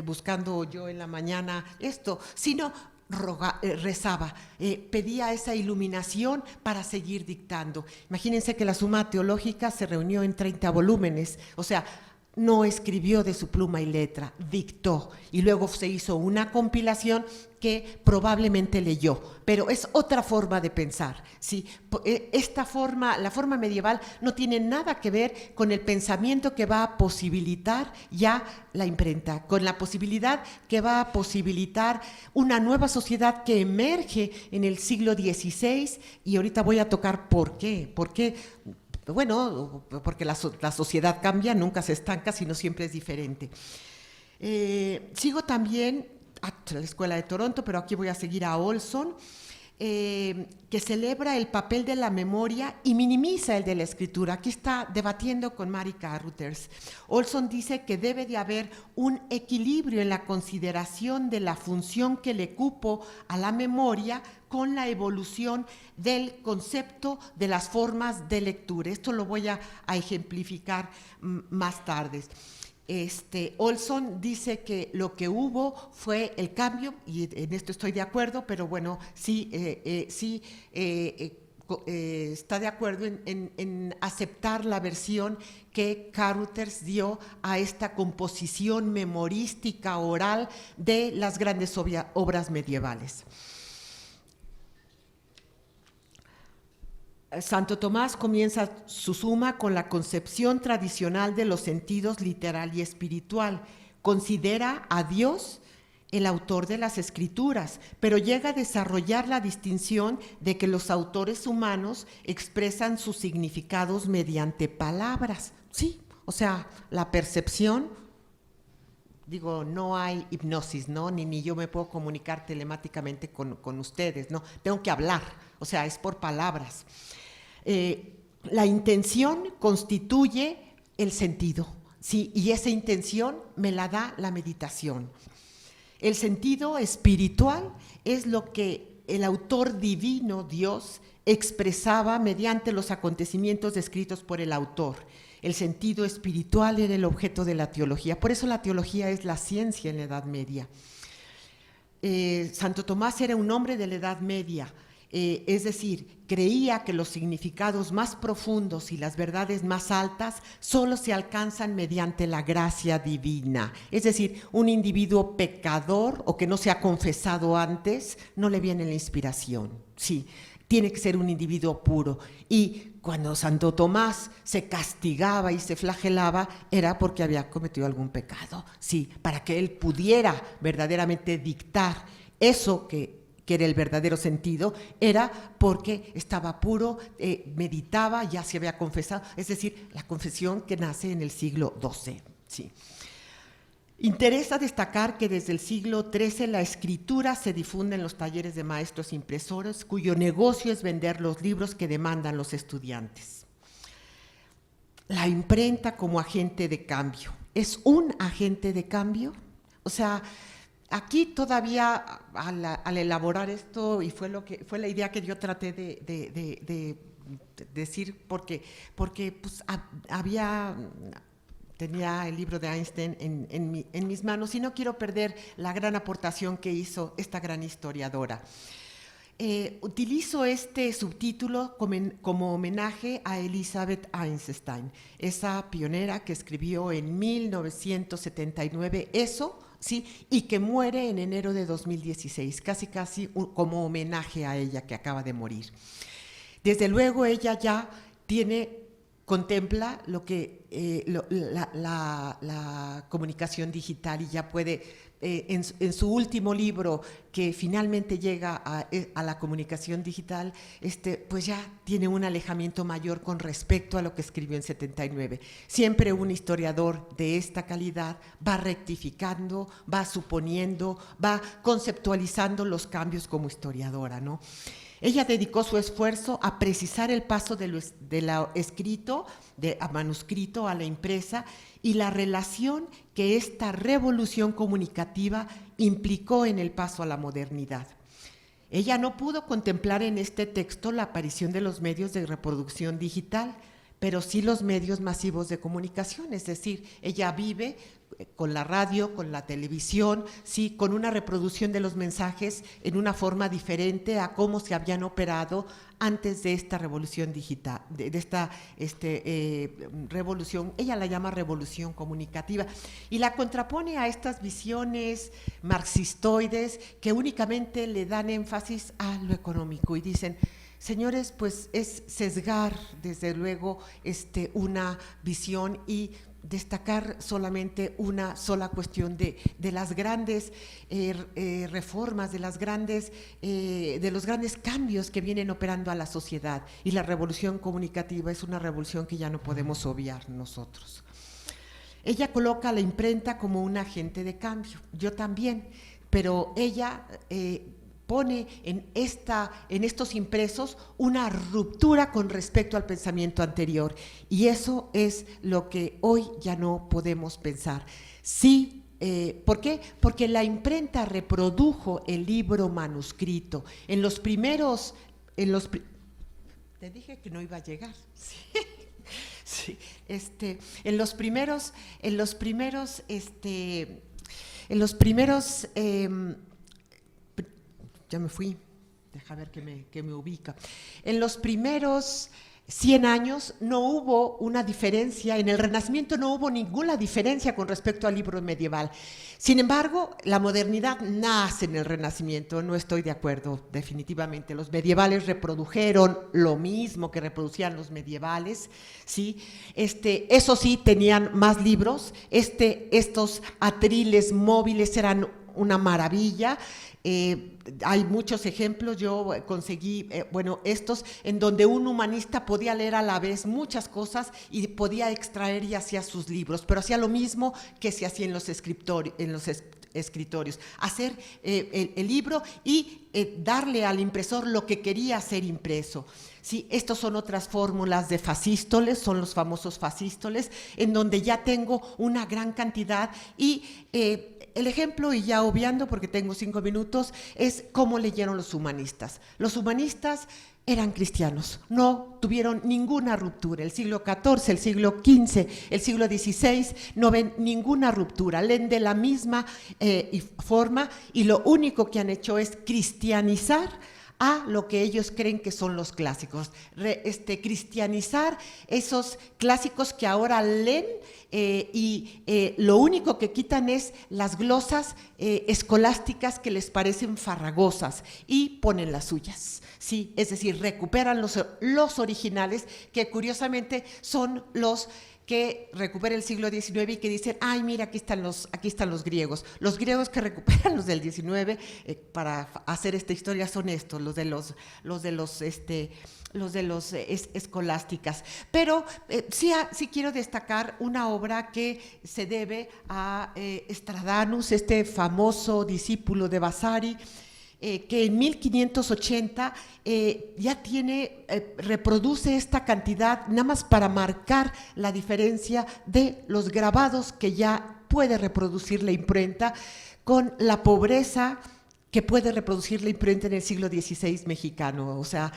Speaker 3: buscando yo en la mañana sino rezaba, pedía esa iluminación para seguir dictando. Imagínense que la Suma Teológica se reunió en 30 volúmenes, o sea, no escribió de su pluma y letra, dictó, y luego se hizo una compilación que probablemente leyó, pero es otra forma de pensar, ¿sí? La forma medieval no tiene nada que ver con el pensamiento que va a posibilitar ya la imprenta, con la posibilidad que va a posibilitar una nueva sociedad que emerge en el siglo XVI, y ahorita voy a tocar por qué. Bueno, porque la sociedad cambia, nunca se estanca, sino siempre es diferente. Sigo también a la Escuela de Toronto, pero aquí voy a seguir a Olson, que celebra el papel de la memoria y minimiza el de la escritura. Aquí está debatiendo con Mary Carruthers. Olson dice que debe de haber un equilibrio en la consideración de la función que le cupo a la memoria con la evolución del concepto de las formas de lectura. Esto lo voy a ejemplificar más tarde. Olson dice que lo que hubo fue el cambio, y en esto estoy de acuerdo, pero bueno, está de acuerdo en aceptar la versión que Carruthers dio a esta composición memorística oral de las grandes obras medievales. Santo Tomás comienza su suma con la concepción tradicional de los sentidos literal y espiritual. Considera a Dios el autor de las escrituras, pero llega a desarrollar la distinción de que los autores humanos expresan sus significados mediante palabras. Sí, o sea, la percepción, no hay hipnosis, ¿no? Ni yo me puedo comunicar telemáticamente con ustedes, ¿no? Tengo que hablar, o sea, es por palabras. La intención constituye el sentido, ¿sí? Y esa intención me la da la meditación. El sentido espiritual es lo que el autor divino, Dios, expresaba mediante los acontecimientos descritos por el autor. El sentido espiritual era el objeto de la teología. Por eso la teología es la ciencia en la Edad Media. Santo Tomás era un hombre de la Edad Media. Es decir, creía que los significados más profundos y las verdades más altas solo se alcanzan mediante la gracia divina. Es decir, un individuo pecador o que no se ha confesado antes, no le viene la inspiración. Sí, tiene que ser un individuo puro. Y cuando Santo Tomás se castigaba y se flagelaba, era porque había cometido algún pecado, sí, para que él pudiera verdaderamente dictar eso que era el verdadero sentido, era porque estaba puro, meditaba, ya se había confesado, es decir, la confesión que nace en el siglo XII, sí. Interesa destacar que desde el siglo XIII la escritura se difunde en los talleres de maestros impresores, cuyo negocio es vender los libros que demandan los estudiantes. La imprenta como agente de cambio. ¿Es un agente de cambio? O sea, aquí todavía al elaborar esto, y fue la idea que yo traté de decir, porque pues, tenía el libro de Einstein en mis manos y no quiero perder la gran aportación que hizo esta gran historiadora. Utilizo este subtítulo como homenaje a Elizabeth Einstein, esa pionera que escribió en 1979 eso, ¿sí? Y que muere en enero de 2016, casi como homenaje a ella que acaba de morir. Desde luego ella ya contempla lo que la comunicación digital y ya puede, en su último libro que finalmente llega a la comunicación digital, pues ya tiene un alejamiento mayor con respecto a lo que escribió en 79. Siempre un historiador de esta calidad va rectificando, va suponiendo, va conceptualizando los cambios como historiadora, ¿no? Ella dedicó su esfuerzo a precisar el paso de lo escrito, a manuscrito, a la impresa, y la relación que esta revolución comunicativa implicó en el paso a la modernidad. Ella no pudo contemplar en este texto la aparición de los medios de reproducción digital, pero sí los medios masivos de comunicación, es decir, ella vive con la radio, con la televisión, sí, con una reproducción de los mensajes en una forma diferente a cómo se habían operado antes de esta revolución digital, de esta revolución, ella la llama revolución comunicativa, y la contrapone a estas visiones marxistoides que únicamente le dan énfasis a lo económico y dicen: señores, pues es sesgar desde luego una visión y destacar solamente una sola cuestión de las grandes reformas, de los grandes cambios que vienen operando a la sociedad, y la revolución comunicativa es una revolución que ya no podemos obviar nosotros. Ella coloca a la imprenta como un agente de cambio, yo también, pero ella pone en estos impresos una ruptura con respecto al pensamiento anterior, y eso es lo que hoy ya no podemos pensar. Sí, ¿por qué? Porque la imprenta reprodujo el libro manuscrito. Te dije que no iba a llegar. Sí. Sí, en los primeros ya me fui, deja ver que me ubica. En los primeros 100 años no hubo una diferencia, en el Renacimiento no hubo ninguna diferencia con respecto al libro medieval. Sin embargo, la modernidad nace en el Renacimiento, no estoy de acuerdo definitivamente. Los medievales reprodujeron lo mismo que reproducían los medievales, ¿sí? Eso sí, tenían más libros, estos atriles móviles eran una maravilla. Hay muchos ejemplos, yo conseguí, estos en donde un humanista podía leer a la vez muchas cosas y podía extraer y hacía sus libros, pero hacía lo mismo que se hacía en los escritorios, hacer el libro y darle al impresor lo que quería ser impreso. Sí, estos son otras fórmulas de fasístoles, son los famosos fasístoles, en donde ya tengo una gran cantidad y el ejemplo, y ya obviando porque tengo 5 minutos, es cómo leyeron los humanistas. Los humanistas eran cristianos, no tuvieron ninguna ruptura. El siglo XIV, el siglo XV, el siglo XVI no ven ninguna ruptura, leen de la misma forma, y lo único que han hecho es cristianizar a lo que ellos creen que son los clásicos, cristianizar esos clásicos que ahora leen lo único que quitan es las glosas escolásticas que les parecen farragosas y ponen las suyas. Sí, es decir, recuperan los originales, que curiosamente son los que recupera el siglo XIX y que dicen, ay, mira, aquí están los griegos. Los griegos que recuperan los del XIX para hacer esta historia son estos, los de los escolásticas. Pero sí quiero destacar una obra que se debe a Stradanus, este famoso discípulo de Vasari, que en 1580 ya reproduce esta cantidad, nada más para marcar la diferencia de los grabados que ya puede reproducir la imprenta con la pobreza que puede reproducir la imprenta en el siglo XVI mexicano. O sea,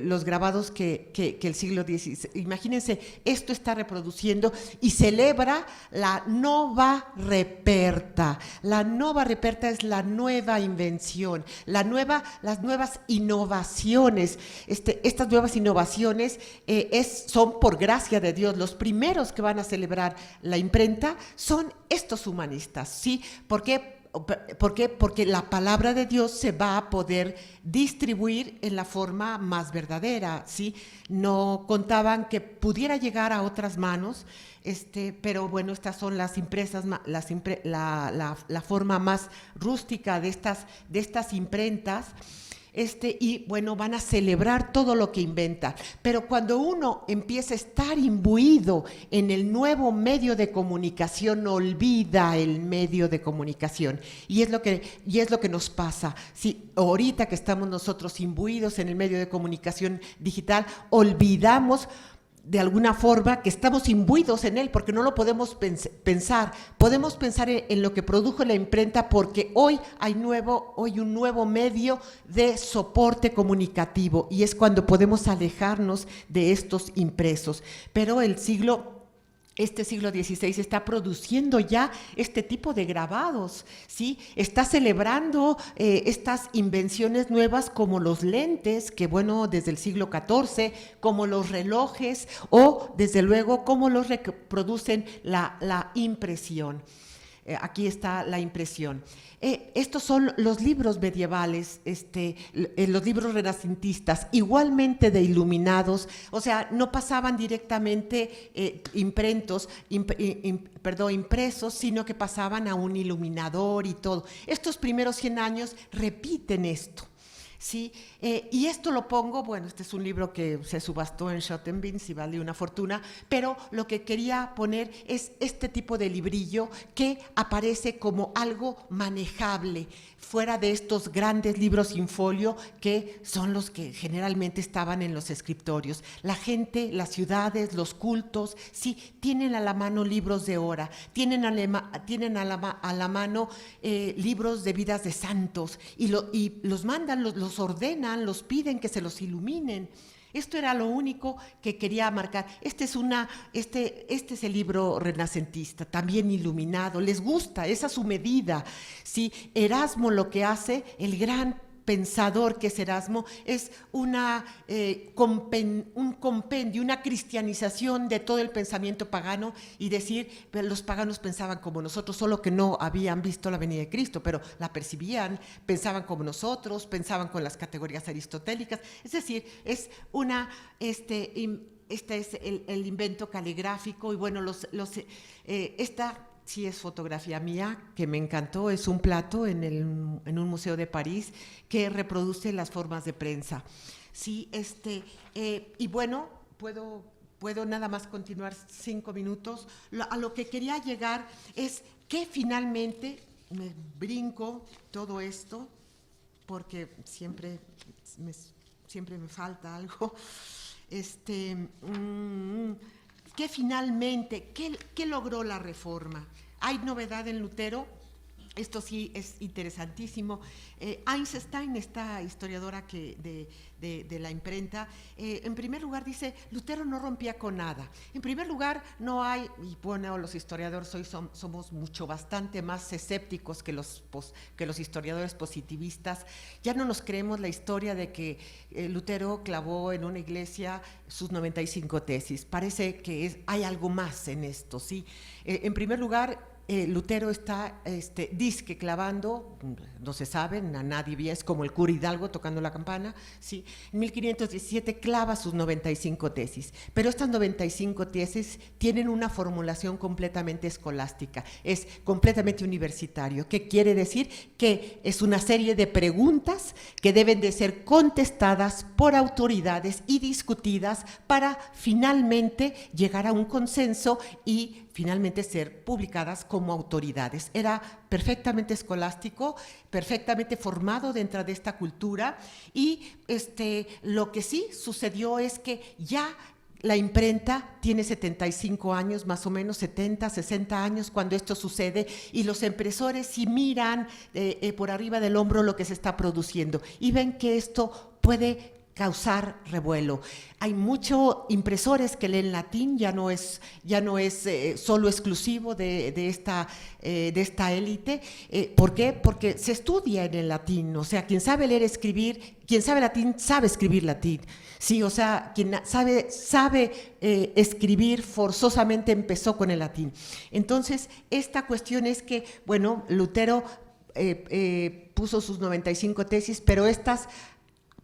Speaker 3: los grabados que el siglo XVI, imagínense, esto está reproduciendo y celebra la nova reperta. La nova reperta es la nueva invención, las nuevas innovaciones. Estas nuevas innovaciones son por gracia de Dios. Los primeros que van a celebrar la imprenta son estos humanistas, ¿sí? ¿Por qué? Porque la palabra de Dios se va a poder distribuir en la forma más verdadera, ¿sí? No contaban que pudiera llegar a otras manos, pero bueno, estas son las impresas, la forma más rústica de estas imprentas. Y bueno, van a celebrar todo lo que inventa, pero cuando uno empieza a estar imbuido en el nuevo medio de comunicación, olvida el medio de comunicación, y es lo que nos pasa. Si ahorita que estamos nosotros imbuidos en el medio de comunicación digital, olvidamos de alguna forma que estamos imbuidos en él, porque no lo podemos pensar. Podemos pensar en lo que produjo la imprenta, porque hoy hay un nuevo medio de soporte comunicativo, y es cuando podemos alejarnos de estos impresos. Pero este siglo XVI está produciendo ya este tipo de grabados, ¿sí? Está celebrando estas invenciones nuevas como los lentes, que bueno, desde el siglo XIV, como los relojes, o desde luego como los reproducen la impresión. Aquí está la impresión. Estos son los libros medievales, los libros renacentistas, igualmente de iluminados, o sea, no pasaban directamente impresos, sino que pasaban a un iluminador y todo. Estos primeros 100 años repiten esto. Sí, y esto lo pongo, bueno, este es un libro que se subastó en Schottenbins y vale una fortuna, pero lo que quería poner es este tipo de librillo que aparece como algo manejable, fuera de estos grandes libros in folio que son los que generalmente estaban en los escritorios. La gente, las ciudades, los cultos, sí, tienen a la mano libros de hora, tienen a la mano libros de vidas de santos, y los mandan, los ordenan, los piden que se los iluminen. Esto era lo único que quería marcar. Este es el libro renacentista, también iluminado. Les gusta, es a su medida. Sí, Erasmo lo que hace, el gran pensador que es Erasmo, es un compendio, una cristianización de todo el pensamiento pagano, y decir, los paganos pensaban como nosotros, solo que no habían visto la venida de Cristo, pero la percibían, pensaban como nosotros, pensaban con las categorías aristotélicas. Es decir, es este es el invento caligráfico, y bueno, esta sí es fotografía mía, que me encantó, es un plato en un museo de París que reproduce las formas de prensa. Sí, y bueno, puedo nada más continuar 5 minutos. A lo que quería llegar es que finalmente me brinco todo esto, porque siempre me falta algo. Que finalmente, ¿qué logró la Reforma? ¿Hay novedad en Lutero? Esto sí es interesantísimo. Einstein, esta historiadora de la imprenta, en primer lugar dice, Lutero no rompía con nada. En primer lugar, no hay, y bueno, los historiadores hoy somos bastante más escépticos que los historiadores positivistas. Ya no nos creemos la historia de que Lutero clavó en una iglesia sus 95 tesis. Parece que hay algo más en esto, ¿sí? En primer lugar, Lutero está disque clavando, no se sabe, a nadie ve, es como el cura Hidalgo tocando la campana, ¿sí? En 1517 clava sus 95 tesis, pero estas 95 tesis tienen una formulación completamente escolástica, es completamente universitario. ¿Qué quiere decir? Que es una serie de preguntas que deben de ser contestadas por autoridades y discutidas para finalmente llegar a un consenso y finalmente ser publicadas como autoridades. Era perfectamente escolástico, perfectamente formado dentro de esta cultura y lo que sí sucedió es que ya la imprenta tiene 75 años, más o menos 70, 60 años cuando esto sucede y los impresores sí miran por arriba del hombro lo que se está produciendo y ven que esto puede causar revuelo. Hay muchos impresores que leen latín, ya no es solo exclusivo de esta élite. ¿Por qué? Porque se estudia en el latín, o sea, quien sabe leer, escribir, quien sabe latín, sabe escribir latín. Sí, o sea, quien sabe escribir forzosamente empezó con el latín. Entonces, esta cuestión es que, bueno, Lutero puso sus 95 tesis, pero estas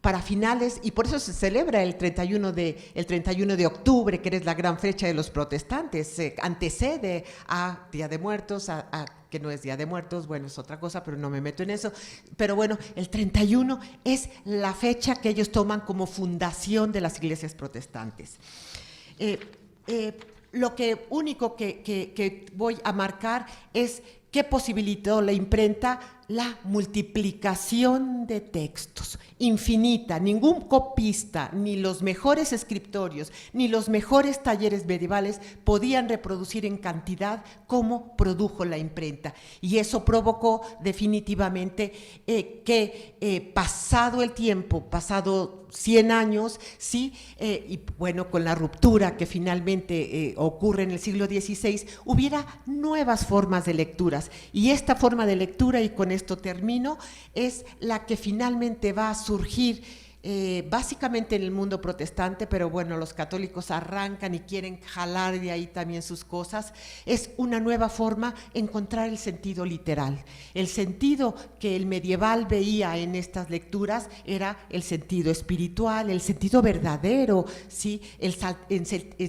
Speaker 3: para finales, y por eso se celebra el 31 de octubre, que es la gran fecha de los protestantes, antecede a Día de Muertos, que no es Día de Muertos, bueno, es otra cosa, pero no me meto en eso, pero bueno, el 31 es la fecha que ellos toman como fundación de las iglesias protestantes. Lo único que voy a marcar es que posibilitó la imprenta la multiplicación de textos, infinita. Ningún copista, ni los mejores escritorios, ni los mejores talleres medievales podían reproducir en cantidad como produjo la imprenta. Y eso provocó definitivamente que pasado el tiempo, pasado 100 años, ¿sí? Y bueno, con la ruptura que finalmente ocurre en el siglo XVI, hubiera nuevas formas de lecturas. Y esta forma de lectura, y con esto termino, es la que finalmente va a surgir básicamente en el mundo protestante, pero bueno, los católicos arrancan y quieren jalar de ahí también sus cosas. Es una nueva forma encontrar el sentido literal. El sentido que el medieval veía en estas lecturas era el sentido espiritual, el sentido verdadero, ¿sí? El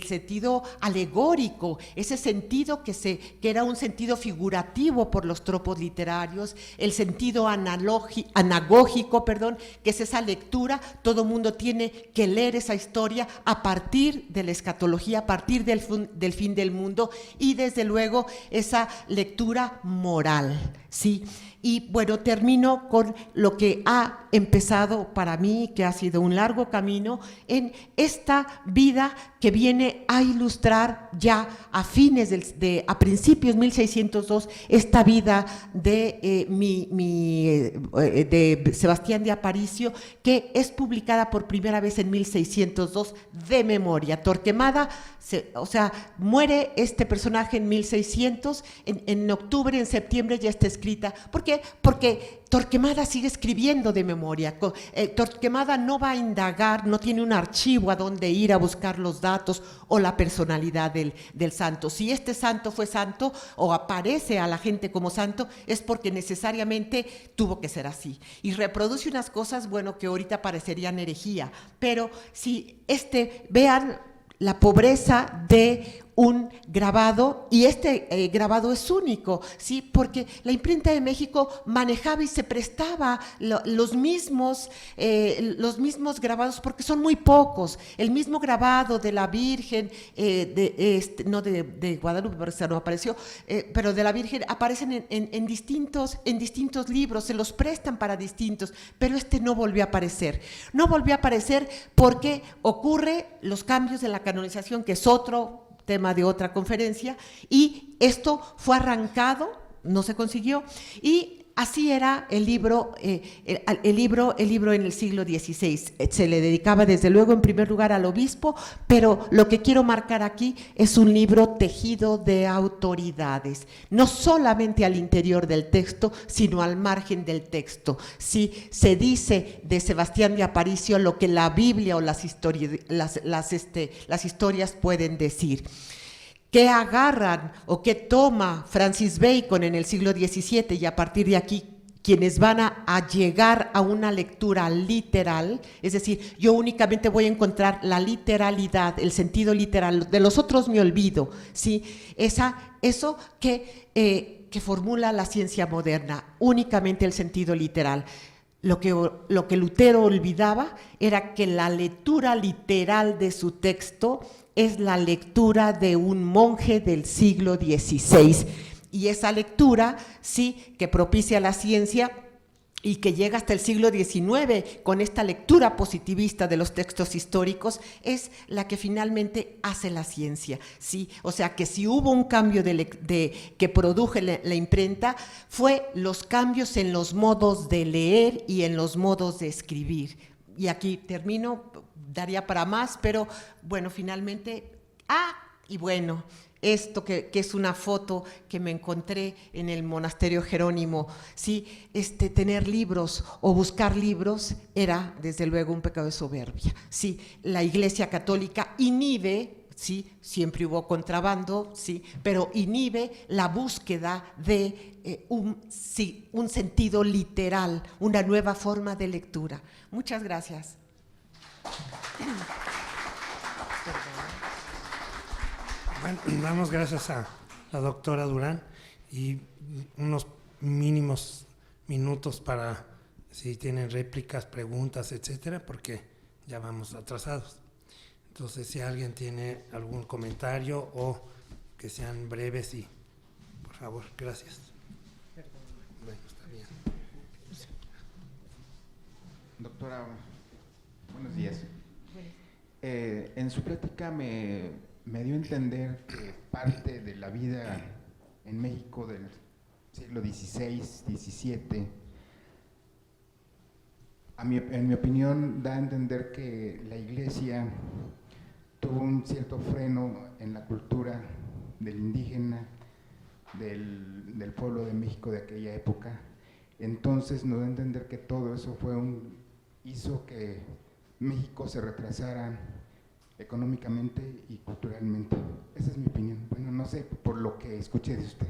Speaker 3: sentido alegórico, ese sentido que era un sentido figurativo por los tropos literarios, el sentido anagógico, que es esa lectura. Todo mundo tiene que leer esa historia a partir de la escatología, a partir del fin del mundo y desde luego esa lectura moral, ¿sí? Y bueno, termino con lo que ha empezado para mí, que ha sido un largo camino, en esta vida que viene a ilustrar ya a principios de 1602, esta vida de Sebastián de Aparicio, que es publicada por primera vez en 1602 de memoria. Torquemada, muere este personaje en 1600, en octubre, en septiembre ya está escrita. ¿Por qué? Porque Torquemada sigue escribiendo de memoria. Torquemada no va a indagar, no tiene un archivo a donde ir a buscar los datos o la personalidad del santo. Si este santo fue santo o aparece a la gente como santo, es porque necesariamente tuvo que ser así. Y reproduce unas cosas, bueno, que ahorita parecerían herejía, pero si vean la pobreza de un grabado, y grabado es único, ¿sí? Porque la imprenta de México manejaba y se prestaba los mismos grabados, porque son muy pocos. El mismo grabado de la Virgen, no de Guadalupe, porque no apareció, pero de la Virgen aparecen en distintos libros, se los prestan para distintos, pero no volvió a aparecer. No volvió a aparecer porque ocurre los cambios de la canonización, que es otro tema de otra conferencia, y esto fue arrancado no se consiguió. Y así era el libro en el siglo XVI. Se le dedicaba desde luego en primer lugar al obispo, pero lo que quiero marcar aquí es un libro tejido de autoridades, no solamente al interior del texto, sino al margen del texto. Sí, se dice de Sebastián de Aparicio lo que la Biblia o las historias pueden decir. ¿Qué agarran o qué toma Francis Bacon en el siglo XVII? Y a partir de aquí, quienes van a llegar a una lectura literal, es decir, yo únicamente voy a encontrar la literalidad, el sentido literal, de los otros me olvido, ¿sí? Eso que formula la ciencia moderna, únicamente el sentido literal. Lo que Lutero olvidaba era que la lectura literal de su texto es la lectura de un monje del siglo XVI, y esa lectura, sí, que propicia la ciencia y que llega hasta el siglo XIX con esta lectura positivista de los textos históricos, es la que finalmente hace la ciencia, ¿sí? O sea que si hubo un cambio que produjo la imprenta, fue los cambios en los modos de leer y en los modos de escribir. Y aquí termino, daría para más, pero bueno, finalmente, y bueno, esto que es una foto que me encontré en el monasterio Jerónimo, ¿sí? Tener libros o buscar libros era desde luego un pecado de soberbia, ¿sí? La Iglesia Católica inhibe, ¿sí? Siempre hubo contrabando, ¿sí? Pero inhibe la búsqueda de un sentido literal, una nueva forma de lectura. Muchas gracias.
Speaker 2: Bueno, damos gracias a la doctora Durán y unos mínimos minutos para si tienen réplicas, preguntas, etcétera, porque ya vamos atrasados. Entonces, si alguien tiene algún comentario o que sean breves, y por favor, gracias. Bueno, está bien.
Speaker 4: Doctora, buenos días. En su plática me dio a entender que parte de la vida en México del siglo XVI, XVII, en mi opinión, da a entender que la Iglesia tuvo un cierto freno en la cultura del indígena, del pueblo de México de aquella época. Entonces nos da a entender que todo eso hizo que México se retrasara económicamente y culturalmente. Esa es mi opinión. Bueno, no sé, por lo que escuché de usted.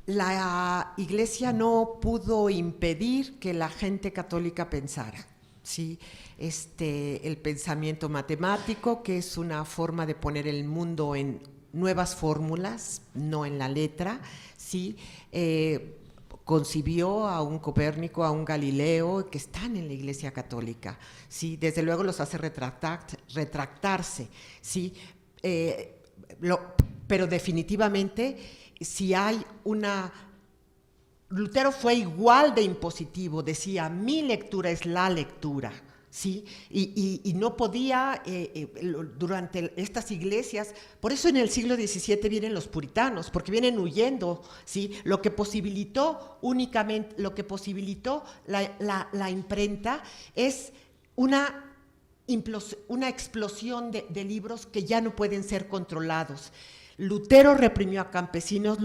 Speaker 3: La Iglesia no pudo impedir que la gente católica pensara, ¿sí? El pensamiento matemático, que es una forma de poner el mundo en nuevas fórmulas, no en la letra, ¿sí? Concibió a un Copérnico, a un Galileo, que están en la Iglesia Católica, ¿sí? Desde luego los hace retractarse, ¿sí? Pero definitivamente, si hay Lutero fue igual de impositivo, decía, mi lectura es la lectura, ¿sí? Y no podía, durante estas iglesias, por eso en el siglo XVII vienen los puritanos, porque vienen huyendo, ¿sí? Lo que posibilitó la imprenta es una explosión de libros que ya no pueden ser controlados. Lutero reprimió a campesinos,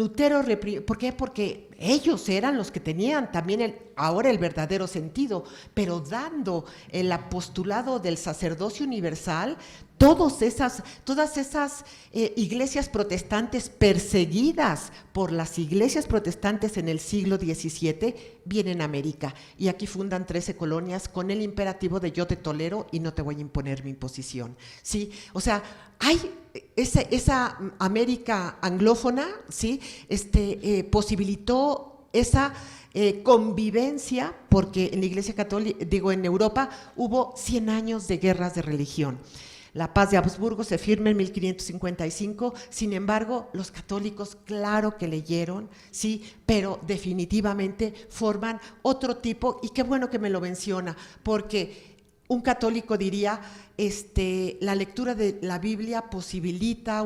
Speaker 3: ¿por qué? Porque ellos eran los que tenían también ahora el verdadero sentido, pero dando el apostolado del sacerdocio universal, todas esas iglesias protestantes perseguidas por las iglesias protestantes en el siglo XVII vienen a América y aquí fundan 13 colonias con el imperativo de yo te tolero y no te voy a imponer mi imposición, ¿sí? O sea, hay esa América anglófona, ¿sí? Posibilitó esa convivencia, porque en la Iglesia Católica, en Europa hubo 100 años de guerras de religión. La paz de Habsburgo se firma en 1555, sin embargo, los católicos claro que leyeron, sí, pero definitivamente forman otro tipo, y qué bueno que me lo menciona, porque un católico diría, la lectura de la Biblia posibilita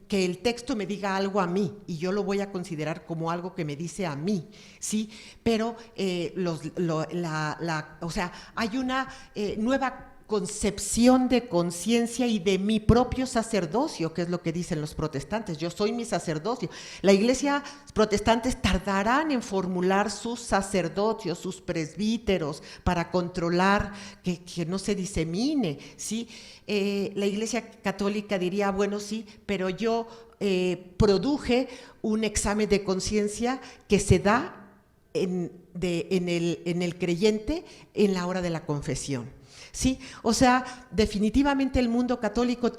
Speaker 3: que el texto me diga algo a mí, y yo lo voy a considerar como algo que me dice a mí, ¿sí? Pero o sea, hay una nueva concepción de conciencia y de mi propio sacerdocio, que es lo que dicen los protestantes. Yo soy mi sacerdocio. La iglesia protestantes tardarán en formular sus sacerdocios, sus presbíteros, para controlar que no se disemine, ¿sí? La iglesia católica diría, bueno, sí, pero yo produje un examen de conciencia que se da en el creyente en la hora de la confesión. Sí, o sea, definitivamente el mundo católico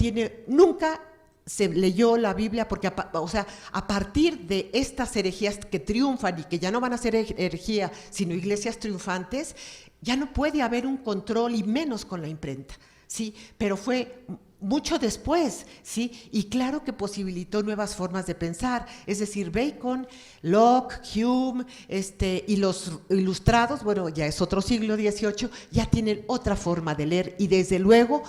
Speaker 3: nunca se leyó la Biblia, porque a partir de estas herejías que triunfan y que ya no van a ser herejía, sino iglesias triunfantes, ya no puede haber un control, y menos con la imprenta, sí, pero fue mucho después, ¿sí? Y claro que posibilitó nuevas formas de pensar, es decir, Bacon, Locke, Hume, y los ilustrados, bueno, ya es otro siglo XVIII, ya tienen otra forma de leer, y desde luego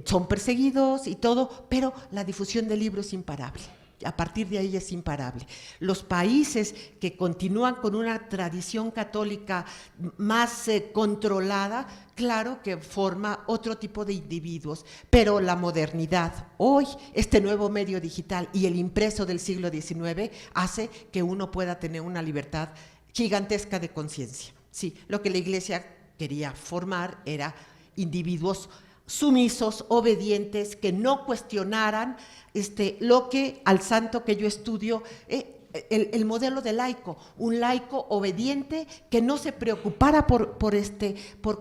Speaker 3: son perseguidos y todo, pero la difusión del libro es imparable. A partir de ahí es imparable. Los países que continúan con una tradición católica más controlada, claro que forma otro tipo de individuos, pero la modernidad, hoy, este nuevo medio digital y el impreso del siglo XIX hace que uno pueda tener una libertad gigantesca de conciencia. Sí, lo que la Iglesia quería formar era individuos sumisos, obedientes, que no cuestionaran lo que al santo que yo estudio, el modelo de laico, un laico obediente que no se preocupara por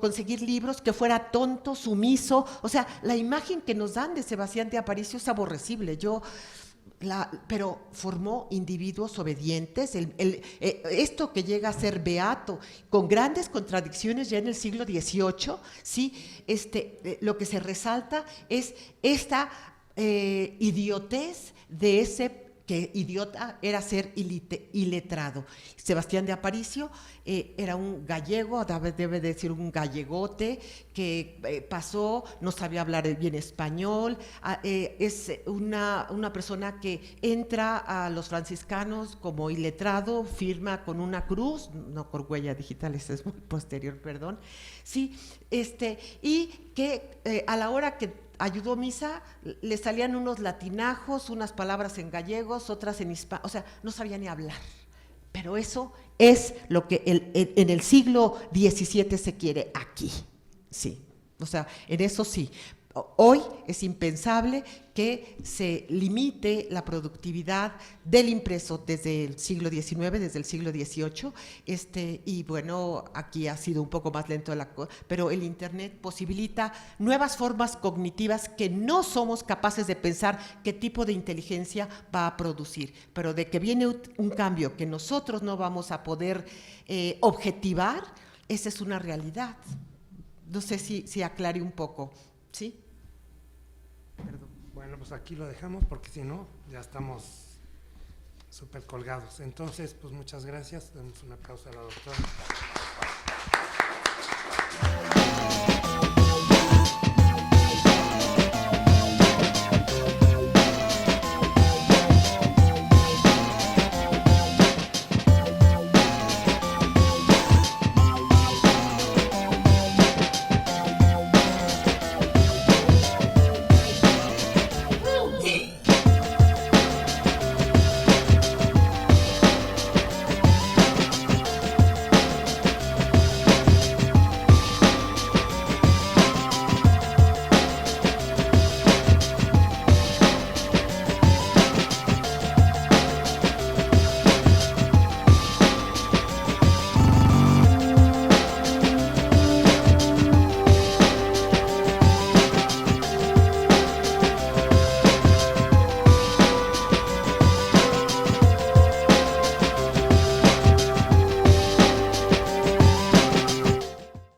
Speaker 3: conseguir libros, que fuera tonto, sumiso. O sea, la imagen que nos dan de Sebastián de Aparicio es aborrecible. Pero formó individuos obedientes, esto que llega a ser beato, con grandes contradicciones ya en el siglo XVIII, ¿sí? Lo que se resalta es esta idiotez de ese, que idiota era ser iletrado. Sebastián de Aparicio era un gallego, debe decir un gallegote, que pasó, no sabía hablar bien español, es una persona que entra a los franciscanos como iletrado, firma con una cruz, no con huella digital, ese es muy posterior, perdón, sí, y que a la hora que ayudó misa, le salían unos latinajos, unas palabras en gallegos, otras en hispano, o sea, no sabía ni hablar. Pero eso es lo que en el siglo XVII se quiere aquí, sí. O sea, en eso sí. Hoy es impensable que se limite la productividad del impreso desde el siglo XIX, desde el siglo XVIII, y bueno, aquí ha sido un poco más lento, pero el Internet posibilita nuevas formas cognitivas que no somos capaces de pensar qué tipo de inteligencia va a producir, pero de que viene un cambio que nosotros no vamos a poder objetivar, esa es una realidad. No sé si aclaré un poco, ¿sí?
Speaker 2: Perdón. Bueno, pues aquí lo dejamos porque si no, ya estamos súper colgados. Entonces, pues muchas gracias. Damos un aplauso a la doctora.